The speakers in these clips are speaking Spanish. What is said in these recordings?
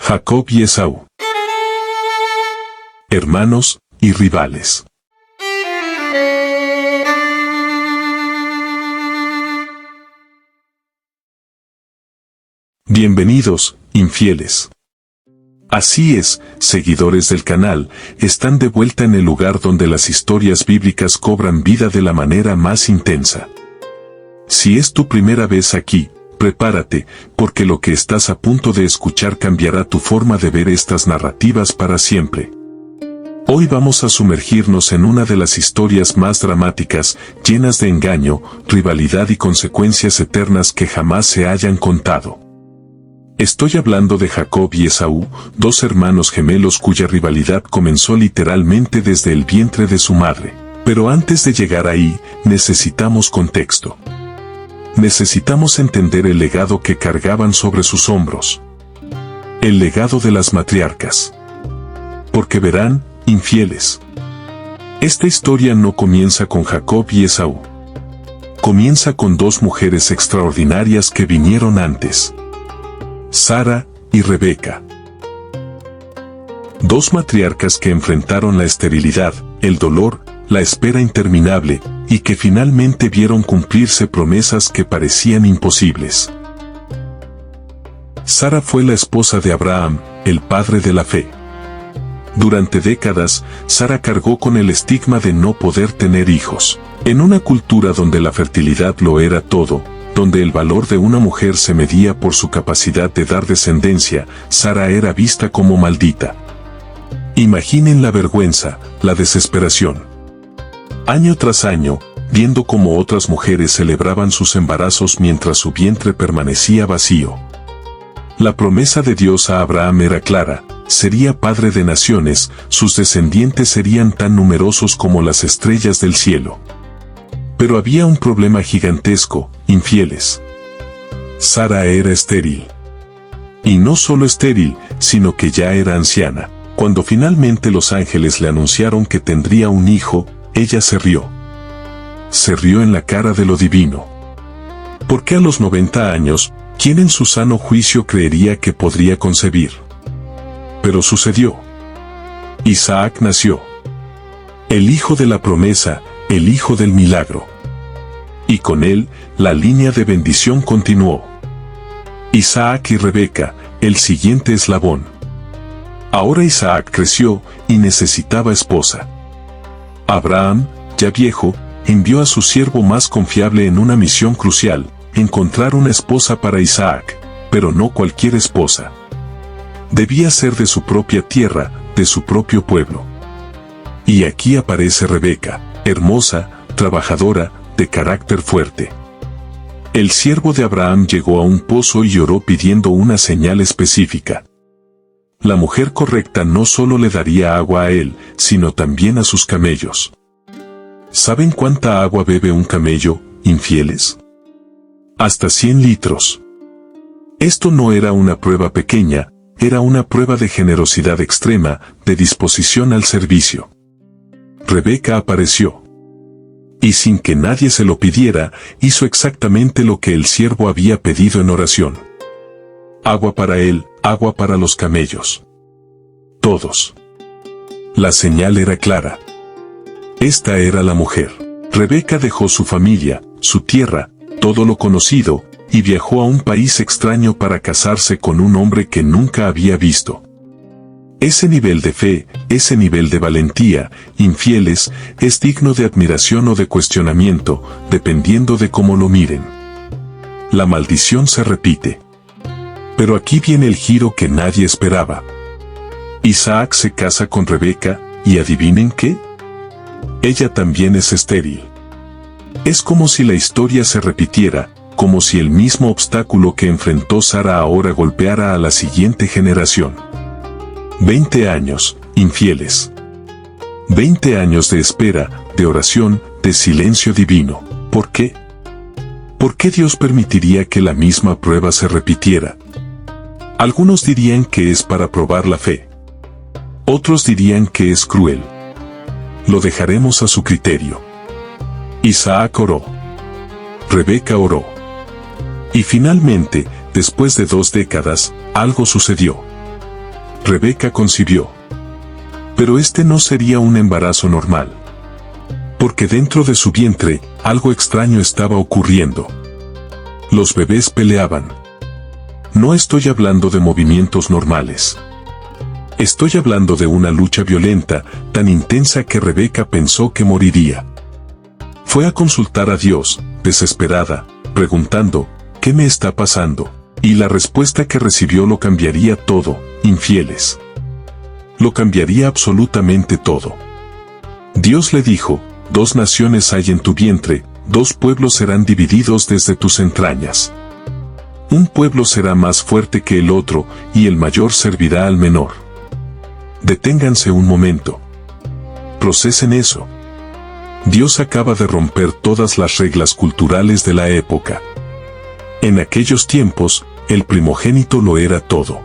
Jacob y Esaú. Hermanos y rivales. Bienvenidos, infieles. Así es, seguidores del canal, están de vuelta en el lugar donde las historias bíblicas cobran vida de la manera más intensa. Si es tu primera vez aquí, prepárate, porque lo que estás a punto de escuchar cambiará tu forma de ver estas narrativas para siempre. Hoy vamos a sumergirnos en una de las historias más dramáticas, llenas de engaño, rivalidad y consecuencias eternas que jamás se hayan contado. Estoy hablando de Jacob y Esaú, dos hermanos gemelos cuya rivalidad comenzó literalmente desde el vientre de su madre. Pero antes de llegar ahí, necesitamos contexto. Necesitamos entender el legado que cargaban sobre sus hombros. El legado de las matriarcas. Porque verán, infieles. Esta historia no comienza con Jacob y Esaú. Comienza con dos mujeres extraordinarias que vinieron antes. Sara y Rebeca. Dos matriarcas que enfrentaron la esterilidad, el dolor, la espera interminable, y que finalmente vieron cumplirse promesas que parecían imposibles. Sara fue la esposa de Abraham, el padre de la fe. Durante décadas, Sara cargó con el estigma de no poder tener hijos. En una cultura donde la fertilidad lo era todo, donde el valor de una mujer se medía por su capacidad de dar descendencia, Sara era vista como maldita. Imaginen la vergüenza, la desesperación. Año tras año, viendo cómo otras mujeres celebraban sus embarazos mientras su vientre permanecía vacío. La promesa de Dios a Abraham era clara: sería padre de naciones, sus descendientes serían tan numerosos como las estrellas del cielo. Pero había un problema gigantesco, infieles. Sara era estéril. Y no solo estéril, sino que ya era anciana. Cuando finalmente los ángeles le anunciaron que tendría un hijo, ella se rió. Se rió en la cara de lo divino. Porque a los 90 años, ¿quién en su sano juicio creería que podría concebir? Pero sucedió. Isaac nació. El hijo de la promesa, el hijo del milagro. Y con él, la línea de bendición continuó. Isaac y Rebeca, el siguiente eslabón. Ahora Isaac creció y necesitaba esposa. Abraham, ya viejo, envió a su siervo más confiable en una misión crucial: encontrar una esposa para Isaac, pero no cualquier esposa. Debía ser de su propia tierra, de su propio pueblo. Y aquí aparece Rebeca, hermosa, trabajadora, de carácter fuerte. El siervo de Abraham llegó a un pozo y oró pidiendo una señal específica. La mujer correcta no solo le daría agua a él, sino también a sus camellos. ¿Saben cuánta agua bebe un camello, infieles? Hasta 100 litros. Esto no era una prueba pequeña, era una prueba de generosidad extrema, de disposición al servicio. Rebeca apareció. Y sin que nadie se lo pidiera, hizo exactamente lo que el siervo había pedido en oración. Agua para él, agua para los camellos. Todos. La señal era clara. Esta era la mujer. Rebeca dejó su familia, su tierra, todo lo conocido, y viajó a un país extraño para casarse con un hombre que nunca había visto. Ese nivel de fe, ese nivel de valentía, infieles, es digno de admiración o de cuestionamiento, dependiendo de cómo lo miren. La maldición se repite. Pero aquí viene el giro que nadie esperaba. Isaac se casa con Rebeca, y ¿adivinen qué? Ella también es estéril. Es como si la historia se repitiera, como si el mismo obstáculo que enfrentó Sara ahora golpeara a la siguiente generación. 20 años, infieles. 20 años de espera, de oración, de silencio divino. ¿Por qué? ¿Por qué Dios permitiría que la misma prueba se repitiera? Algunos dirían que es para probar la fe. Otros dirían que es cruel. Lo dejaremos a su criterio. Isaac oró. Rebeca oró. Y finalmente, después de 2 décadas, algo sucedió. Rebeca concibió. Pero este no sería un embarazo normal. Porque dentro de su vientre, algo extraño estaba ocurriendo. Los bebés peleaban. No estoy hablando de movimientos normales. Estoy hablando de una lucha violenta, tan intensa que Rebeca pensó que moriría. Fue a consultar a Dios, desesperada, preguntando, ¿qué me está pasando? Y la respuesta que recibió lo cambiaría todo, infieles. Lo cambiaría absolutamente todo. Dios le dijo, 2 naciones hay en tu vientre, 2 pueblos serán divididos desde tus entrañas. Un pueblo será más fuerte que el otro, y el mayor servirá al menor. Deténganse un momento. Procesen eso. Dios acaba de romper todas las reglas culturales de la época. En aquellos tiempos, el primogénito lo era todo.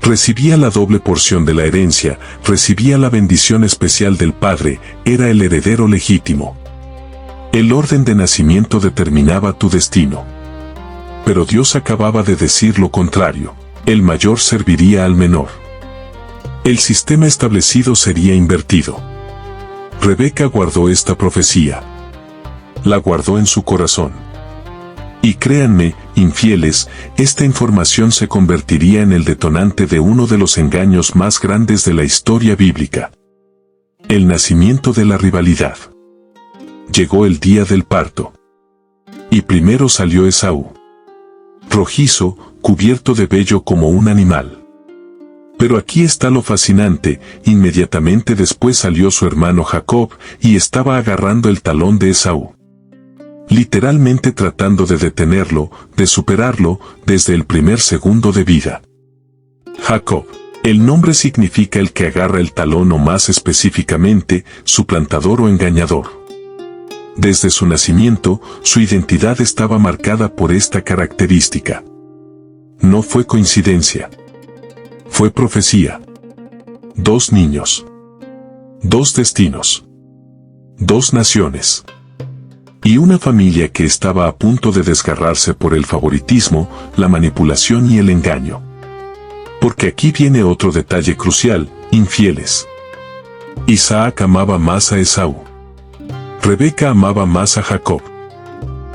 Recibía la doble porción de la herencia, recibía la bendición especial del padre, era el heredero legítimo. El orden de nacimiento determinaba tu destino. Pero Dios acababa de decir lo contrario, el mayor serviría al menor. El sistema establecido sería invertido. Rebeca guardó esta profecía. La guardó en su corazón. Y créanme, infieles, esta información se convertiría en el detonante de uno de los engaños más grandes de la historia bíblica. El nacimiento de la rivalidad. Llegó el día del parto. Y primero salió Esaú. Rojizo, cubierto de vello como un animal. Pero aquí está lo fascinante, inmediatamente después salió su hermano Jacob, y estaba agarrando el talón de Esaú. Literalmente tratando de detenerlo, de superarlo, desde el primer segundo de vida. Jacob. El nombre significa el que agarra el talón o más específicamente, suplantador o engañador. Desde su nacimiento, su identidad estaba marcada por esta característica. No fue coincidencia. Fue profecía. 2 niños. 2 destinos. 2 naciones. Y una familia que estaba a punto de desgarrarse por el favoritismo, la manipulación y el engaño. Porque aquí viene otro detalle crucial, infieles. Isaac amaba más a Esaú. Rebeca amaba más a Jacob.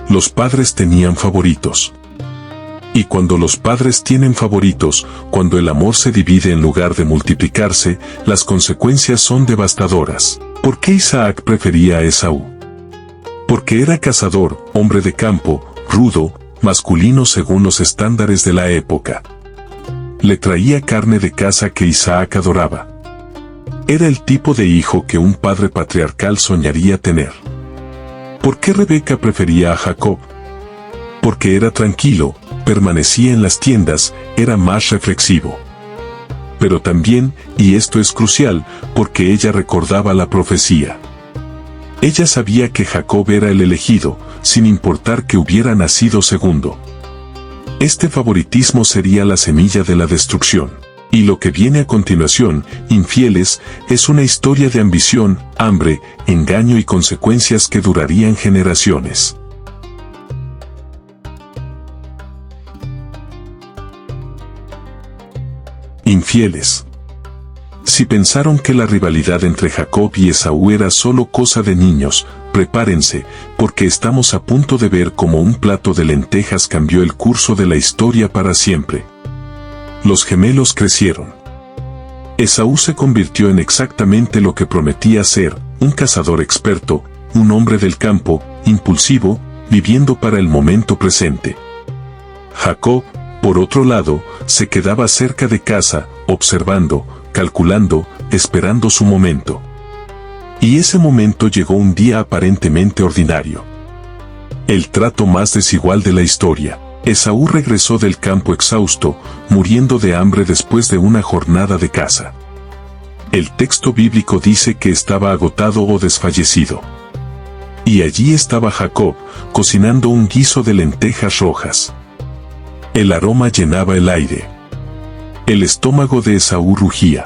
Los padres tenían favoritos. Y cuando los padres tienen favoritos, cuando el amor se divide en lugar de multiplicarse, las consecuencias son devastadoras. ¿Por qué Isaac prefería a Esaú? Porque era cazador, hombre de campo, rudo, masculino según los estándares de la época. Le traía carne de caza que Isaac adoraba. Era el tipo de hijo que un padre patriarcal soñaría tener. ¿Por qué Rebeca prefería a Jacob? Porque era tranquilo, permanecía en las tiendas, era más reflexivo. Pero también, y esto es crucial, porque ella recordaba la profecía. Ella sabía que Jacob era el elegido, sin importar que hubiera nacido segundo. Este favoritismo sería la semilla de la destrucción. Y lo que viene a continuación, infieles, es una historia de ambición, hambre, engaño y consecuencias que durarían generaciones. Infieles. Si pensaron que la rivalidad entre Jacob y Esaú era solo cosa de niños, prepárense, porque estamos a punto de ver cómo un plato de lentejas cambió el curso de la historia para siempre. Los gemelos crecieron. Esaú se convirtió en exactamente lo que prometía ser, un cazador experto, un hombre del campo, impulsivo, viviendo para el momento presente. Jacob, por otro lado, se quedaba cerca de casa, observando, calculando, esperando su momento. Y ese momento llegó un día aparentemente ordinario. El trato más desigual de la historia. Esaú regresó del campo exhausto, muriendo de hambre después de una jornada de caza. El texto bíblico dice que estaba agotado o desfallecido. Y allí estaba Jacob, cocinando un guiso de lentejas rojas. El aroma llenaba el aire. El estómago de Esaú rugía.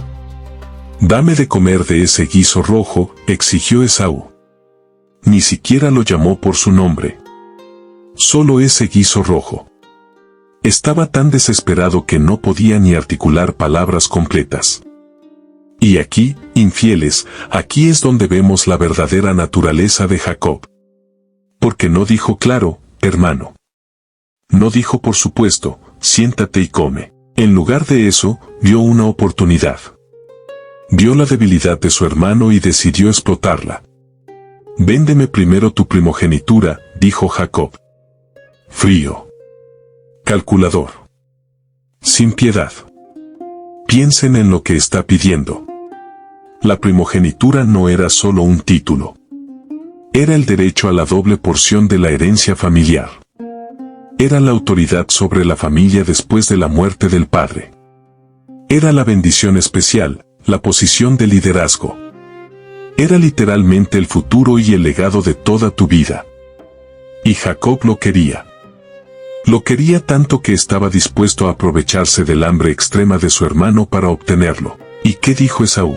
«Dame de comer de ese guiso rojo», exigió Esaú. Ni siquiera lo llamó por su nombre. Solo ese guiso rojo. Estaba tan desesperado que no podía ni articular palabras completas. Y aquí, infieles, aquí es donde vemos la verdadera naturaleza de Jacob. Porque no dijo claro, hermano. No dijo por supuesto, siéntate y come. En lugar de eso, vio una oportunidad. Vio la debilidad de su hermano y decidió explotarla. Véndeme primero tu primogenitura, dijo Jacob. Frío. Calculador. Sin piedad. Piensen en lo que está pidiendo. La primogenitura no era solo un título. Era el derecho a la doble porción de la herencia familiar. Era la autoridad sobre la familia después de la muerte del padre. Era la bendición especial, la posición de liderazgo. Era literalmente el futuro y el legado de toda tu vida. Y Jacob lo quería. Lo quería tanto que estaba dispuesto a aprovecharse del hambre extrema de su hermano para obtenerlo. ¿Y qué dijo Esaú?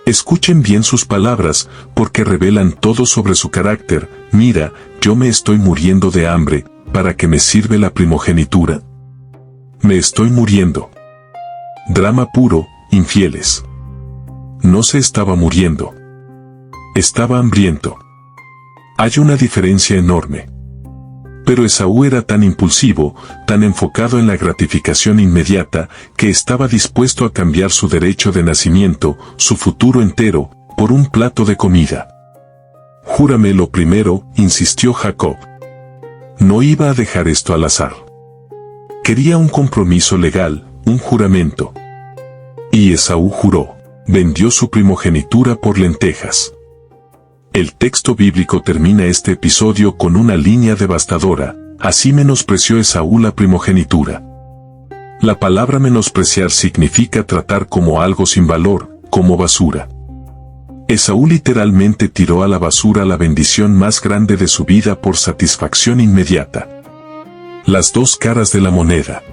Escuchen bien sus palabras, porque revelan todo sobre su carácter. Mira, yo me estoy muriendo de hambre, ¿para qué me sirve la primogenitura? Me estoy muriendo. Drama puro, infieles. No se estaba muriendo. Estaba hambriento. Hay una diferencia enorme. Pero Esaú era tan impulsivo, tan enfocado en la gratificación inmediata, que estaba dispuesto a cambiar su derecho de nacimiento, su futuro entero, por un plato de comida. Júrame lo primero, insistió Jacob. No iba a dejar esto al azar. Quería un compromiso legal, un juramento. Y Esaú juró. Vendió su primogenitura por lentejas. El texto bíblico termina este episodio con una línea devastadora. Así menospreció Esaú la primogenitura. La palabra menospreciar significa tratar como algo sin valor, como basura. Esaú literalmente tiró a la basura la bendición más grande de su vida por satisfacción inmediata. Las dos caras de la moneda.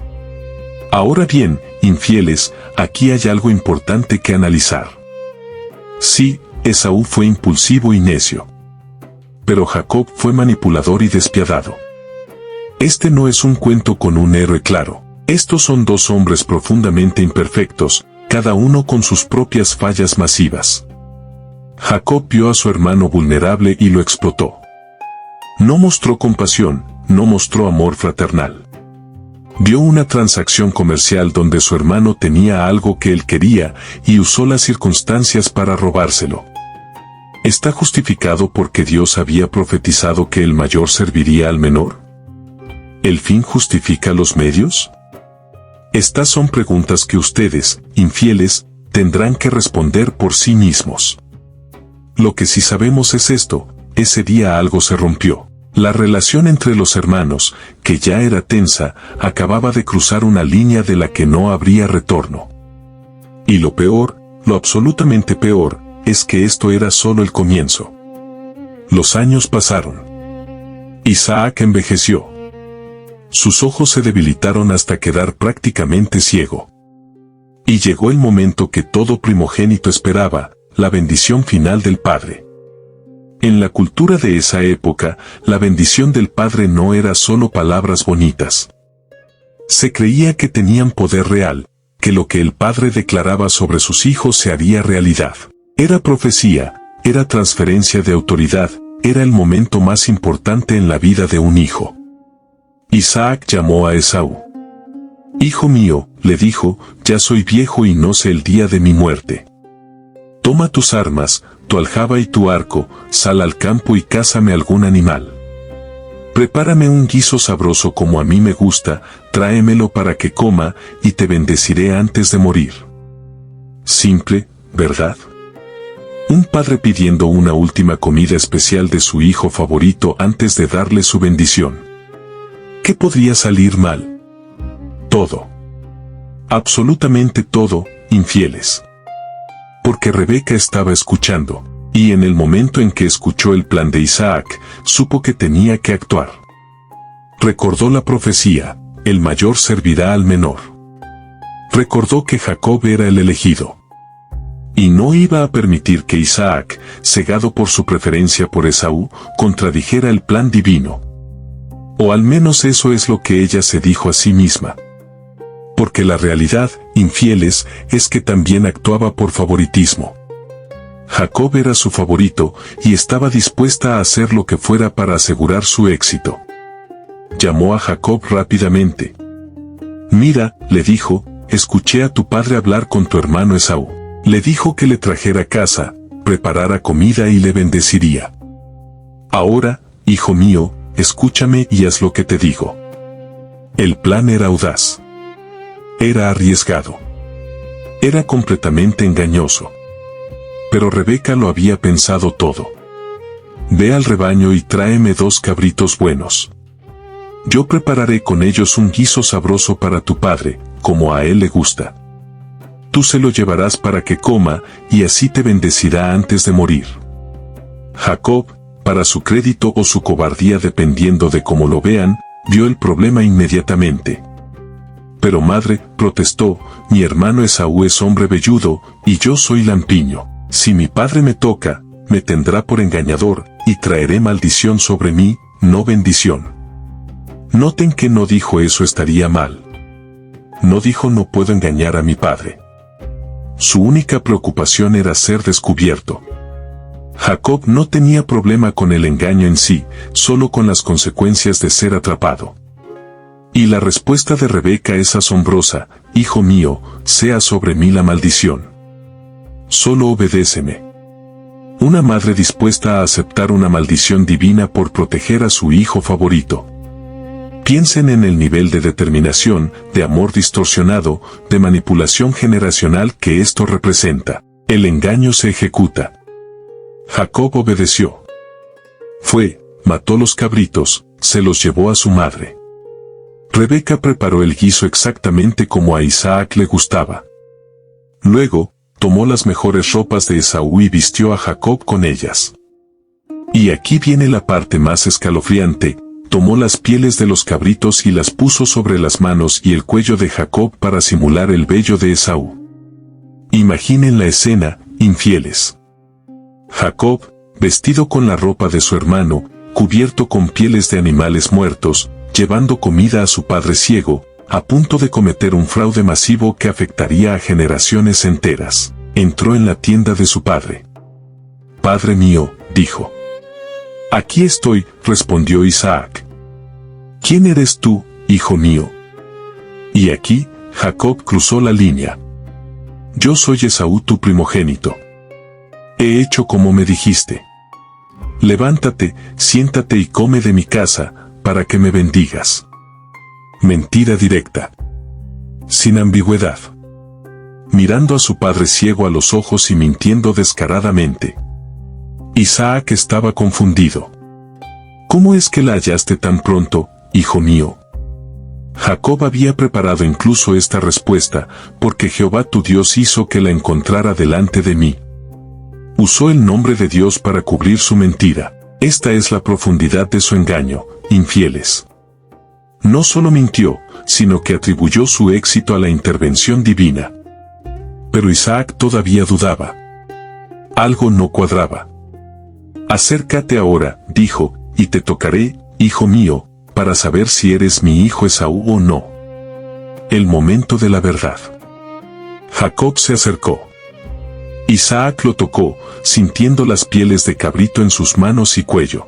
Ahora bien, infieles, aquí hay algo importante que analizar. Sí, Esaú fue impulsivo y necio. Pero Jacob fue manipulador y despiadado. Este no es un cuento con un héroe claro. Estos son dos hombres profundamente imperfectos, cada uno con sus propias fallas masivas. Jacob vio a su hermano vulnerable y lo explotó. No mostró compasión, no mostró amor fraternal. Vio una transacción comercial donde su hermano tenía algo que él quería y usó las circunstancias para robárselo. ¿Está justificado porque Dios había profetizado que el mayor serviría al menor? ¿El fin justifica los medios? Estas son preguntas que ustedes, infieles, tendrán que responder por sí mismos. Lo que sí sabemos es esto: ese día algo se rompió. La relación entre los hermanos, que ya era tensa, acababa de cruzar una línea de la que no habría retorno. Y lo peor, lo absolutamente peor, es que esto era solo el comienzo. Los años pasaron. Isaac envejeció. Sus ojos se debilitaron hasta quedar prácticamente ciego. Y llegó el momento que todo primogénito esperaba, la bendición final del padre. En la cultura de esa época, la bendición del padre no era solo palabras bonitas. Se creía que tenían poder real, que lo que el padre declaraba sobre sus hijos se haría realidad. Era profecía, era transferencia de autoridad, era el momento más importante en la vida de un hijo. Isaac llamó a Esaú. «Hijo mío», le dijo, «ya soy viejo y no sé el día de mi muerte. Toma tus armas, tu aljaba y tu arco, sal al campo y cázame algún animal. Prepárame un guiso sabroso como a mí me gusta, tráemelo para que coma, y te bendeciré antes de morir». Simple, ¿verdad? Un padre pidiendo una última comida especial de su hijo favorito antes de darle su bendición. ¿Qué podría salir mal? Todo. Absolutamente todo, infieles. Porque Rebeca estaba escuchando, y en el momento en que escuchó el plan de Isaac, supo que tenía que actuar. Recordó la profecía: el mayor servirá al menor. Recordó que Jacob era el elegido. Y no iba a permitir que Isaac, cegado por su preferencia por Esaú, contradijera el plan divino. O al menos eso es lo que ella se dijo a sí misma. Porque la realidad, infieles, es que también actuaba por favoritismo. Jacob era su favorito y estaba dispuesta a hacer lo que fuera para asegurar su éxito. Llamó a Jacob rápidamente. Mira, le dijo, escuché a tu padre hablar con tu hermano Esaú. Le dijo que le trajera a casa, preparara comida y le bendeciría. Ahora, hijo mío, escúchame y haz lo que te digo. El plan era audaz. Era arriesgado. Era completamente engañoso. Pero Rebeca lo había pensado todo. Ve al rebaño y tráeme 2 cabritos buenos. Yo prepararé con ellos un guiso sabroso para tu padre, como a él le gusta. Tú se lo llevarás para que coma, y así te bendecirá antes de morir. Jacob, para su crédito o su cobardía dependiendo de cómo lo vean, vio el problema inmediatamente. Pero madre, protestó, mi hermano Esaú es hombre velludo, y yo soy lampiño. Si mi padre me toca, me tendrá por engañador, y traeré maldición sobre mí, no bendición. Noten que no dijo eso estaría mal. No dijo no puedo engañar a mi padre. Su única preocupación era ser descubierto. Jacob no tenía problema con el engaño en sí, solo con las consecuencias de ser atrapado. Y la respuesta de Rebeca es asombrosa, hijo mío, sea sobre mí la maldición. Solo obedéceme. Una madre dispuesta a aceptar una maldición divina por proteger a su hijo favorito. Piensen en el nivel de determinación, de amor distorsionado, de manipulación generacional que esto representa. El engaño se ejecuta. Jacob obedeció. Fue, mató los cabritos, se los llevó a su madre. Rebeca preparó el guiso exactamente como a Isaac le gustaba. Luego, tomó las mejores ropas de Esaú y vistió a Jacob con ellas. Y aquí viene la parte más escalofriante. Tomó las pieles de los cabritos y las puso sobre las manos y el cuello de Jacob para simular el vello de Esaú. Imaginen la escena, infieles. Jacob, vestido con la ropa de su hermano, cubierto con pieles de animales muertos, llevando comida a su padre ciego, a punto de cometer un fraude masivo que afectaría a generaciones enteras, entró en la tienda de su padre. Padre mío, dijo. Aquí estoy, respondió Isaac. ¿Quién eres tú, hijo mío? Y aquí, Jacob cruzó la línea. Yo soy Esaú tu primogénito. He hecho como me dijiste. Levántate, siéntate y come de mi casa, para que me bendigas. Mentira directa. Sin ambigüedad. Mirando a su padre ciego a los ojos y mintiendo descaradamente. Isaac estaba confundido. ¿Cómo es que la hallaste tan pronto, hijo mío? Jacob había preparado incluso esta respuesta, porque Jehová tu Dios hizo que la encontrara delante de mí. Usó el nombre de Dios para cubrir su mentira. Esta es la profundidad de su engaño, infieles. No solo mintió, sino que atribuyó su éxito a la intervención divina. Pero Isaac todavía dudaba. Algo no cuadraba. Acércate ahora, dijo, y te tocaré, hijo mío, para saber si eres mi hijo Esaú o no. El momento de la verdad. Jacob se acercó. Isaac lo tocó, sintiendo las pieles de cabrito en sus manos y cuello.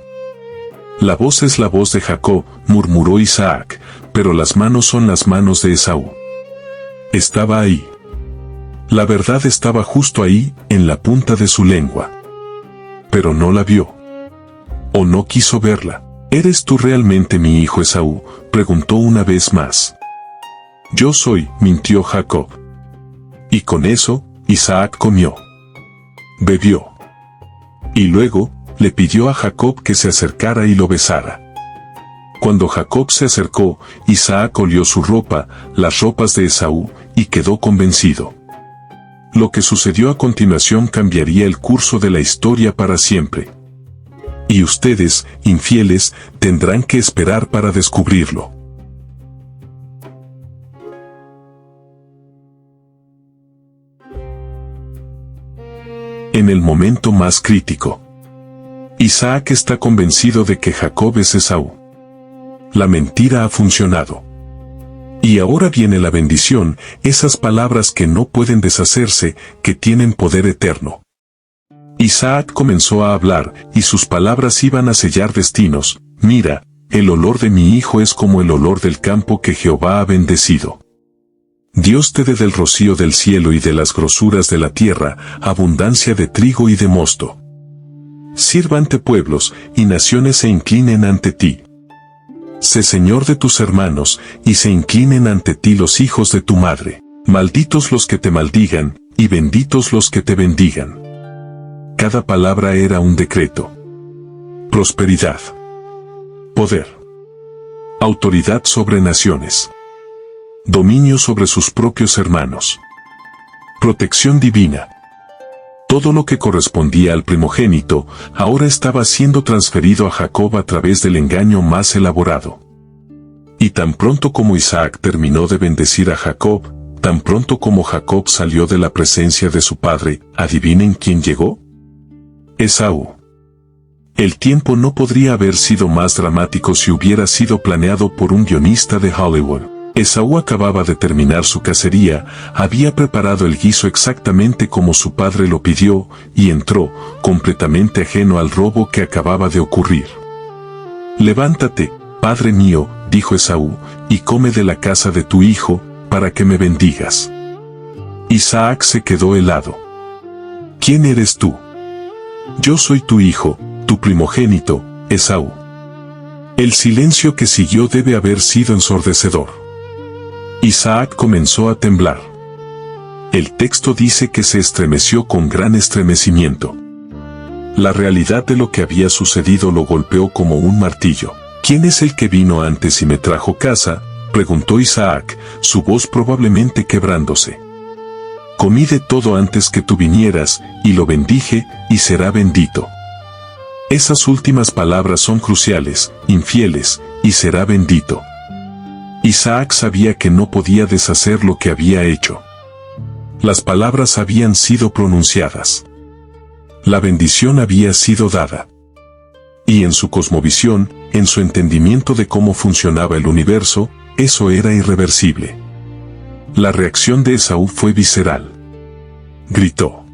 La voz es la voz de Jacob, murmuró Isaac, pero las manos son las manos de Esaú. Estaba ahí. La verdad estaba justo ahí, en la punta de su lengua. Pero no la vio. O no quiso verla. ¿Eres tú realmente mi hijo Esaú?, preguntó una vez más. Yo soy, mintió Jacob. Y con eso, Isaac comió. Bebió. Y luego, le pidió a Jacob que se acercara y lo besara. Cuando Jacob se acercó, Isaac olió su ropa, las ropas de Esaú, y quedó convencido. Lo que sucedió a continuación cambiaría el curso de la historia para siempre. Y ustedes, infieles, tendrán que esperar para descubrirlo. En el momento más crítico, Isaac está convencido de que Jacob es Esaú. la mentira ha funcionado. Y ahora viene la bendición, esas palabras que no pueden deshacerse, que tienen poder eterno. Isaac comenzó a hablar, y sus palabras iban a sellar destinos. Mira, el olor de mi hijo es como el olor del campo que Jehová ha bendecido. Dios te dé del rocío del cielo y de las grosuras de la tierra, abundancia de trigo y de mosto. Sírvante pueblos, y naciones se inclinen ante ti. Sé Señor de tus hermanos, y se inclinen ante ti los hijos de tu madre. Malditos los que te maldigan, y benditos los que te bendigan. Cada palabra era un decreto. Prosperidad. Poder. Autoridad sobre naciones. Dominio sobre sus propios hermanos. Protección divina. Todo lo que correspondía al primogénito, ahora estaba siendo transferido a Jacob a través del engaño más elaborado. Y tan pronto como Isaac terminó de bendecir a Jacob, tan pronto como Jacob salió de la presencia de su padre, ¿adivinen quién llegó? Esaú. El tiempo no podría haber sido más dramático si hubiera sido planeado por un guionista de Hollywood. Esaú acababa de terminar su cacería, había preparado el guiso exactamente como su padre lo pidió, y entró, completamente ajeno al robo que acababa de ocurrir. Levántate, padre mío, dijo Esaú, y come de la casa de tu hijo, para que me bendigas. Isaac se quedó helado. ¿Quién eres tú? Yo soy tu hijo, tu primogénito, Esaú. El silencio que siguió debe haber sido ensordecedor. Isaac comenzó a temblar. El texto dice que se estremeció con gran estremecimiento. La realidad de lo que había sucedido lo golpeó como un martillo. ¿Quién es el que vino antes y me trajo casa?, preguntó Isaac, su voz probablemente quebrándose. Comí de todo antes que tú vinieras, y lo bendije, y será bendito. Esas últimas palabras son cruciales, infieles, y será bendito. Isaac sabía que no podía deshacer lo que había hecho. Las palabras habían sido pronunciadas. La bendición había sido dada. Y en su cosmovisión, en su entendimiento de cómo funcionaba el universo, eso era irreversible. La reacción de Esaú fue visceral. Gritó.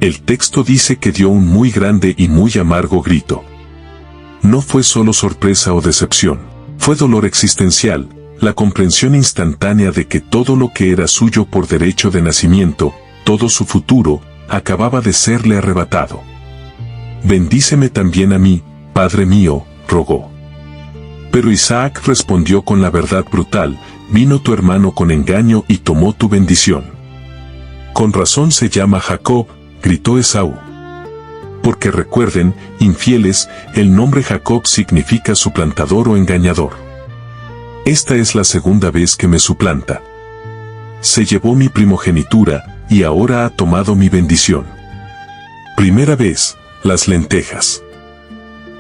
El texto dice que dio un muy grande y muy amargo grito. No fue solo sorpresa o decepción. Fue dolor existencial, la comprensión instantánea de que todo lo que era suyo por derecho de nacimiento, todo su futuro, acababa de serle arrebatado. Bendíceme también a mí, padre mío, rogó. Pero Isaac respondió con la verdad brutal, vino tu hermano con engaño y tomó tu bendición. Con razón se llama Jacob, gritó Esaú. Porque recuerden, infieles, el nombre Jacob significa suplantador o engañador. Esta es la segunda vez que me suplanta. Se llevó mi primogenitura, y ahora ha tomado mi bendición. Primera vez, las lentejas.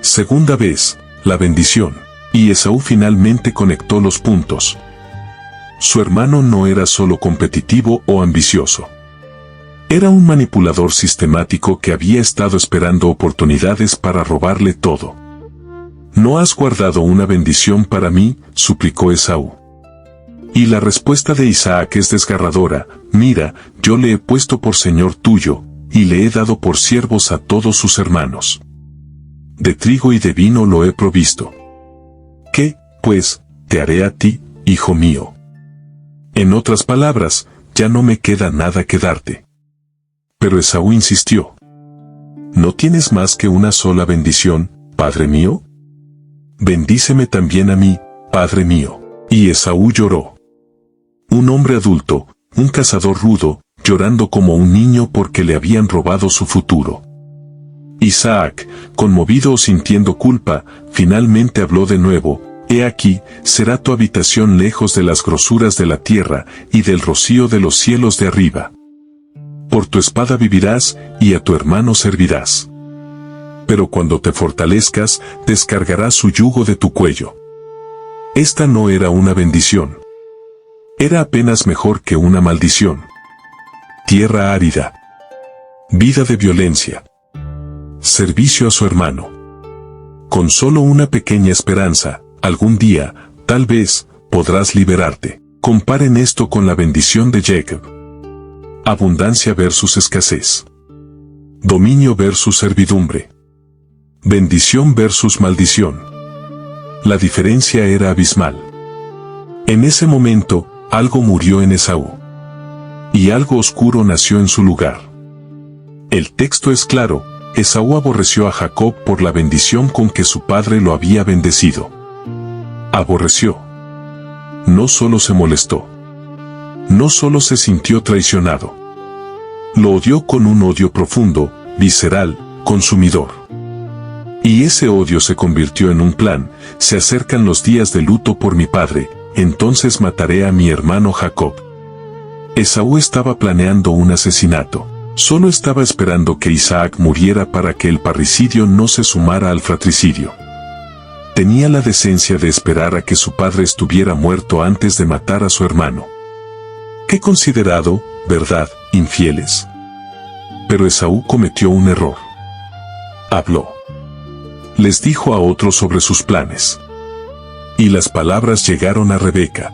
Segunda vez, la bendición. Y Esaú finalmente conectó los puntos. Su hermano no era solo competitivo o ambicioso. Era un manipulador sistemático que había estado esperando oportunidades para robarle todo. ¿No has guardado una bendición para mí?, suplicó Esaú. Y la respuesta de Isaac es desgarradora, mira, yo le he puesto por señor tuyo, y le he dado por siervos a todos sus hermanos. De trigo y de vino lo he provisto. ¿Qué, pues, te haré a ti, hijo mío? En otras palabras, ya no me queda nada que darte. Pero Esaú insistió. ¿No tienes más que una sola bendición, padre mío? Bendíceme también a mí, padre mío. Y Esaú lloró. Un hombre adulto, un cazador rudo, llorando como un niño porque le habían robado su futuro. Isaac, conmovido o sintiendo culpa, finalmente habló de nuevo. He aquí, será tu habitación lejos de las grosuras de la tierra y del rocío de los cielos de arriba. Por tu espada vivirás, y a tu hermano servirás. Pero cuando te fortalezcas, descargarás su yugo de tu cuello. Esta no era una bendición. Era apenas mejor que una maldición. Tierra árida. Vida de violencia. Servicio a su hermano. Con solo una pequeña esperanza, algún día, tal vez, podrás liberarte. Comparen esto con la bendición de Jacob. Abundancia versus escasez. Dominio versus servidumbre. Bendición versus maldición. La diferencia era abismal. En ese momento, algo murió en Esaú. Y algo oscuro nació en su lugar. El texto es claro, Esaú aborreció a Jacob por la bendición con que su padre lo había bendecido. Aborreció. No solo se molestó. No solo se sintió traicionado. Lo odió con un odio profundo, visceral, consumidor. Y ese odio se convirtió en un plan: se acercan los días de luto por mi padre, entonces mataré a mi hermano Jacob. Esaú estaba planeando un asesinato. Solo estaba esperando que Isaac muriera para que el parricidio no se sumara al fratricidio. Tenía la decencia de esperar a que su padre estuviera muerto antes de matar a su hermano. Qué considerado, ¿verdad, infieles? Pero Esaú cometió un error. Habló. Les dijo a otros sobre sus planes. Y las palabras llegaron a Rebeca.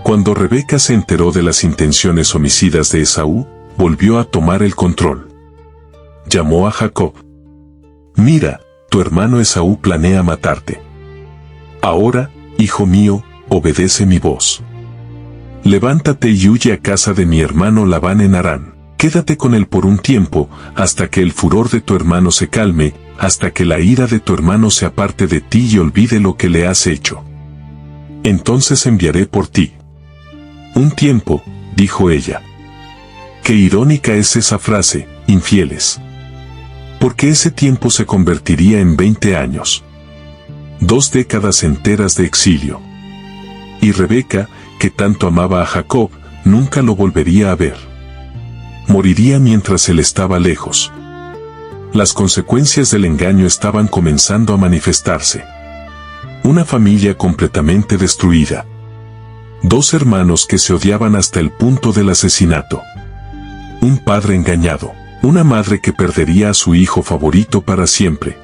Cuando Rebeca se enteró de las intenciones homicidas de Esaú, volvió a tomar el control. Llamó a Jacob. Mira, tu hermano Esaú planea matarte. Ahora, hijo mío, obedece mi voz. Levántate y huye a casa de mi hermano Labán en Harán. Quédate con él por un tiempo, hasta que el furor de tu hermano se calme, hasta que la ira de tu hermano se aparte de ti y olvide lo que le has hecho. Entonces enviaré por ti. Un tiempo, dijo ella. Qué irónica es esa frase, infieles. Porque ese tiempo se convertiría en 20 años. 2 décadas enteras de exilio. Y Rebeca, que tanto amaba a Jacob, nunca lo volvería a ver. Moriría mientras él estaba lejos. Las consecuencias del engaño estaban comenzando a manifestarse. Una familia completamente destruida. 2 hermanos que se odiaban hasta el punto del asesinato. Un padre engañado. Una madre que perdería a su hijo favorito para siempre.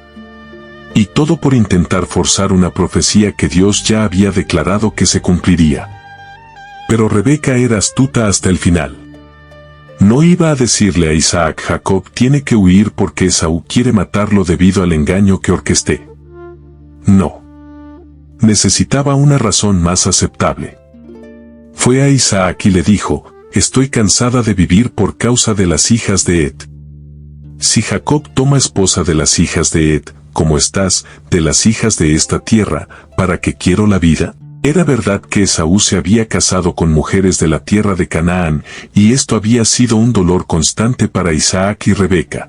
Y todo por intentar forzar una profecía que Dios ya había declarado que se cumpliría. Pero Rebeca era astuta hasta el final. No iba a decirle a Isaac: Jacob tiene que huir porque Esaú quiere matarlo debido al engaño que orquesté. No. Necesitaba una razón más aceptable. Fue a Isaac y le dijo: estoy cansada de vivir por causa de las hijas de Ed. Si Jacob toma esposa de las hijas de Ed, como estás, de las hijas de esta tierra, ¿para qué quiero la vida? Era verdad que Esaú se había casado con mujeres de la tierra de Canaán, y esto había sido un dolor constante para Isaac y Rebeca.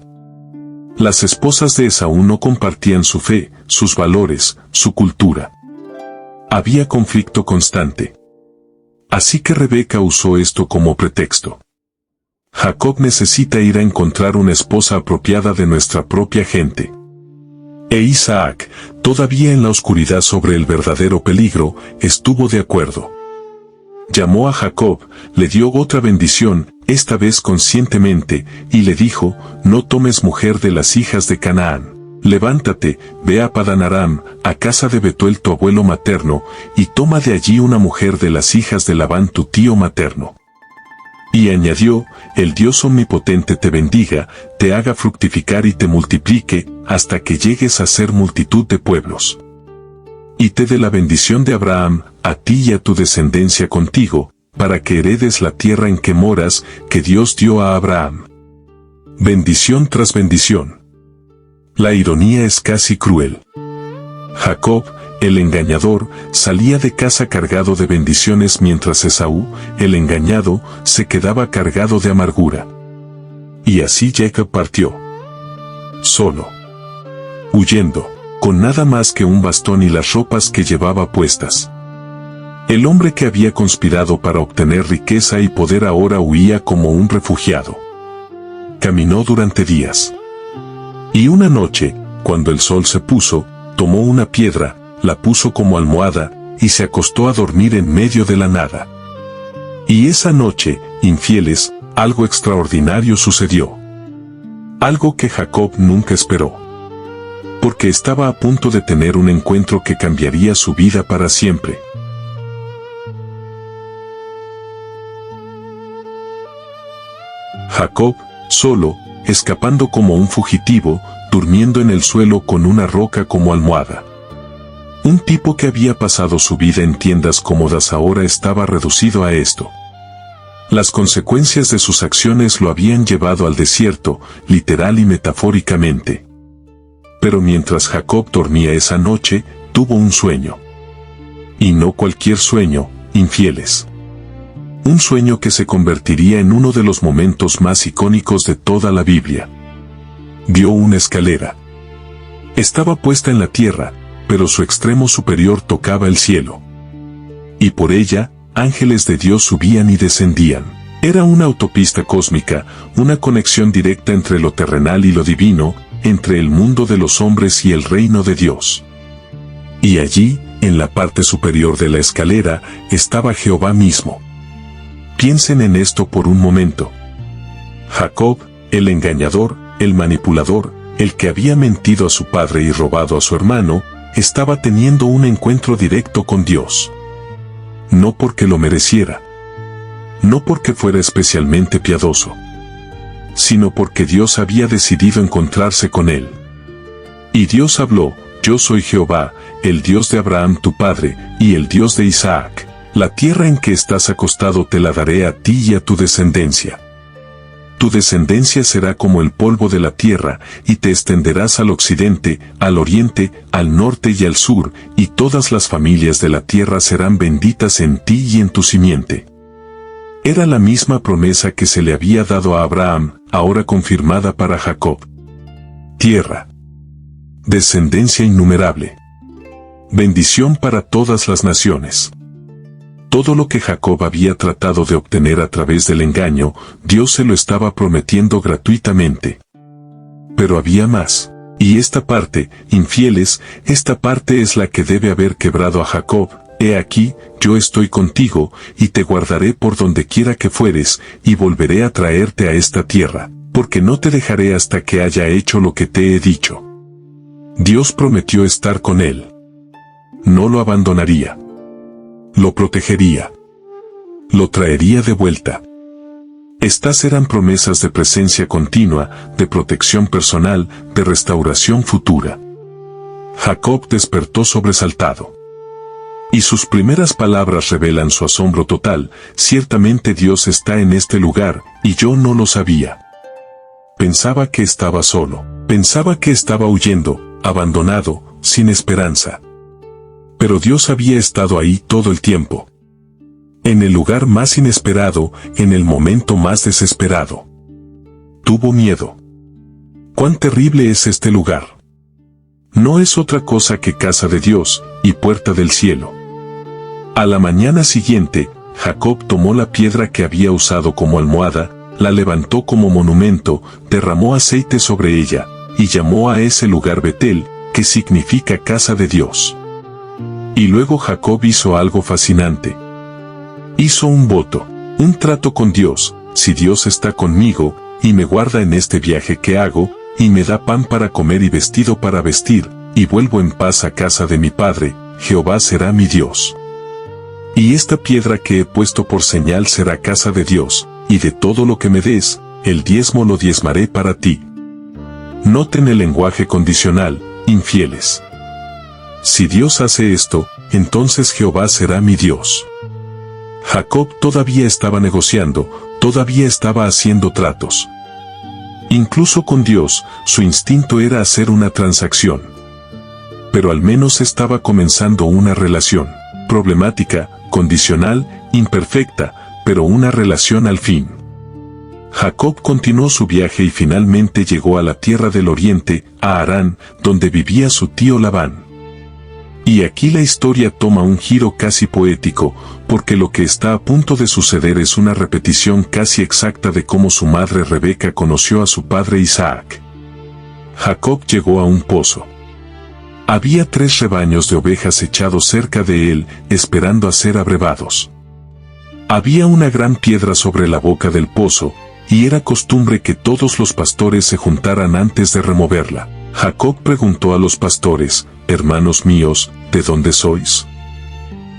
Las esposas de Esaú no compartían su fe, sus valores, su cultura. Había conflicto constante. Así que Rebeca usó esto como pretexto. Jacob necesita ir a encontrar una esposa apropiada de nuestra propia gente. E Isaac, todavía en la oscuridad sobre el verdadero peligro, estuvo de acuerdo. Llamó a Jacob, le dio otra bendición, esta vez conscientemente, y le dijo: no tomes mujer de las hijas de Canaán. Levántate, ve a Padán Aram, a casa de Betuel tu abuelo materno, y toma de allí una mujer de las hijas de Labán tu tío materno. Y añadió: el Dios omnipotente te bendiga, te haga fructificar y te multiplique, hasta que llegues a ser multitud de pueblos. Y te dé la bendición de Abraham, a ti y a tu descendencia contigo, para que heredes la tierra en que moras, que Dios dio a Abraham. Bendición tras bendición. La ironía es casi cruel. Jacob, el engañador, salía de casa cargado de bendiciones mientras Esaú, el engañado, se quedaba cargado de amargura. Y así Jacob partió. Solo. Huyendo, con nada más que un bastón y las ropas que llevaba puestas. El hombre que había conspirado para obtener riqueza y poder ahora huía como un refugiado. Caminó durante días. Y una noche, cuando el sol se puso, tomó una piedra, la puso como almohada, y se acostó a dormir en medio de la nada. Y esa noche, infieles, algo extraordinario sucedió. Algo que Jacob nunca esperó. porque estaba a punto de tener un encuentro que cambiaría su vida para siempre. Jacob, solo, escapando como un fugitivo, durmiendo en el suelo con una roca como almohada. Un tipo que había pasado su vida en tiendas cómodas ahora estaba reducido a esto. Las consecuencias de sus acciones lo habían llevado al desierto, literal y metafóricamente. Pero mientras Jacob dormía esa noche, tuvo un sueño. Y no cualquier sueño, infieles. Un sueño que se convertiría en uno de los momentos más icónicos de toda la Biblia. Vio una escalera. Estaba puesta en la tierra, pero su extremo superior tocaba el cielo. Y por ella, ángeles de Dios subían y descendían. Era una autopista cósmica, una conexión directa entre lo terrenal y lo divino, entre el mundo de los hombres y el reino de Dios. Y allí, en la parte superior de la escalera, estaba Jehová mismo. Piensen en esto por un momento. Jacob, el engañador, el manipulador, el que había mentido a su padre y robado a su hermano, estaba teniendo un encuentro directo con Dios. No porque lo mereciera. No porque fuera especialmente piadoso. Sino porque Dios había decidido encontrarse con él. Y Dios habló: yo soy Jehová, el Dios de Abraham tu padre, y el Dios de Isaac. La tierra en que estás acostado te la daré a ti y a tu descendencia. Tu descendencia será como el polvo de la tierra, y te extenderás al occidente, al oriente, al norte y al sur, y todas las familias de la tierra serán benditas en ti y en tu simiente. Era la misma promesa que se le había dado a Abraham, ahora confirmada para Jacob. Tierra. Descendencia innumerable. Bendición para todas las naciones. Todo lo que Jacob había tratado de obtener a través del engaño, Dios se lo estaba prometiendo gratuitamente. Pero había más. Y esta parte, infieles, esta parte es la que debe haber quebrado a Jacob. He aquí, yo estoy contigo, y te guardaré por donde quiera que fueres, y volveré a traerte a esta tierra, porque no te dejaré hasta que haya hecho lo que te he dicho. Dios prometió estar con él. No lo abandonaría. Lo protegería. Lo traería de vuelta. Estas eran promesas de presencia continua, de protección personal, de restauración futura. Jacob despertó sobresaltado. Y sus primeras palabras revelan su asombro total: ciertamente Dios está en este lugar, y yo no lo sabía. Pensaba que estaba solo. Pensaba que estaba huyendo, abandonado, sin esperanza. Pero Dios había estado ahí todo el tiempo. En el lugar más inesperado, en el momento más desesperado. Tuvo miedo. ¡Cuán terrible es este lugar! No es otra cosa que casa de Dios, y puerta del cielo. A la mañana siguiente, Jacob tomó la piedra que había usado como almohada, la levantó como monumento, derramó aceite sobre ella, y llamó a ese lugar Betel, que significa casa de Dios. Y luego Jacob hizo algo fascinante. Hizo un voto, un trato con Dios: si Dios está conmigo, y me guarda en este viaje que hago, y me da pan para comer y vestido para vestir, y vuelvo en paz a casa de mi padre, Jehová será mi Dios. Y esta piedra que he puesto por señal será casa de Dios, y de todo lo que me des, el diezmo lo diezmaré para ti. Noten el lenguaje condicional: infieles. Si Dios hace esto, entonces Jehová será mi Dios. Jacob todavía estaba negociando, todavía estaba haciendo tratos. Incluso con Dios, su instinto era hacer una transacción. Pero al menos estaba comenzando una relación. Problemática, condicional, imperfecta, pero una relación al fin. Jacob continuó su viaje y finalmente llegó a la tierra del oriente, a Harán, donde vivía su tío Labán. Y aquí la historia toma un giro casi poético, porque lo que está a punto de suceder es una repetición casi exacta de cómo su madre Rebeca conoció a su padre Isaac. Jacob llegó a un pozo. Había 3 rebaños de ovejas echados cerca de él, esperando a ser abrevados. Había una gran piedra sobre la boca del pozo, y era costumbre que todos los pastores se juntaran antes de removerla. Jacob preguntó a los pastores: «Hermanos míos, ¿de dónde sois?»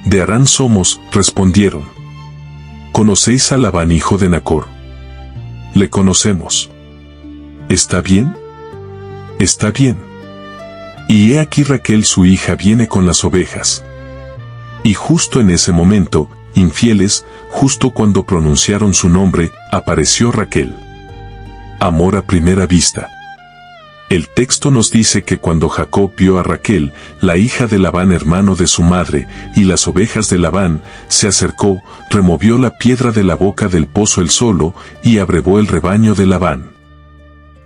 «De Harán somos», respondieron. «¿Conocéis a Labán hijo de Nacor?» «Le conocemos». «¿Está bien?» «Está bien. Y he aquí Raquel su hija viene con las ovejas». Y justo en ese momento, infieles, justo cuando pronunciaron su nombre, apareció Raquel. Amor a primera vista. El texto nos dice que cuando Jacob vio a Raquel, la hija de Labán hermano de su madre, y las ovejas de Labán, se acercó, removió la piedra de la boca del pozo él solo, y abrevó el rebaño de Labán.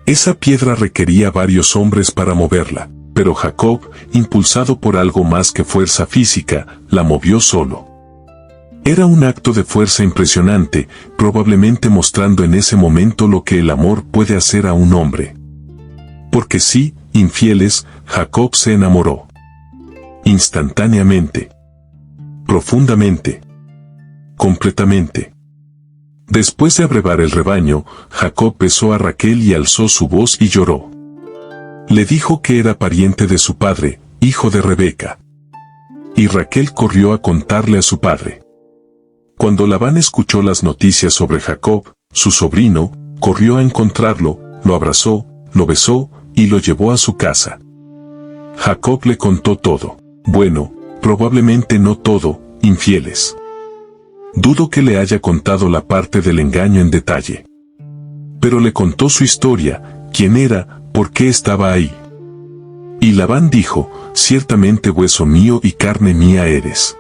Esa piedra requería varios hombres para moverla, pero Jacob, impulsado por algo más que fuerza física, la movió solo. Era un acto de fuerza impresionante, probablemente mostrando en ese momento lo que el amor puede hacer a un hombre. Porque sí, infieles, Jacob se enamoró. Instantáneamente. Profundamente. Completamente. Después de abrevar el rebaño, Jacob besó a Raquel y alzó su voz y lloró. Le dijo que era pariente de su padre, hijo de Rebeca. Y Raquel corrió a contarle a su padre. Cuando Labán escuchó las noticias sobre Jacob, su sobrino, corrió a encontrarlo, lo abrazó, lo besó, y lo llevó a su casa. Jacob le contó todo. Bueno, probablemente no todo, infieles. Dudo que le haya contado la parte del engaño en detalle. Pero le contó su historia, quién era, por qué estaba ahí. Y Labán dijo: «Ciertamente hueso mío y carne mía eres».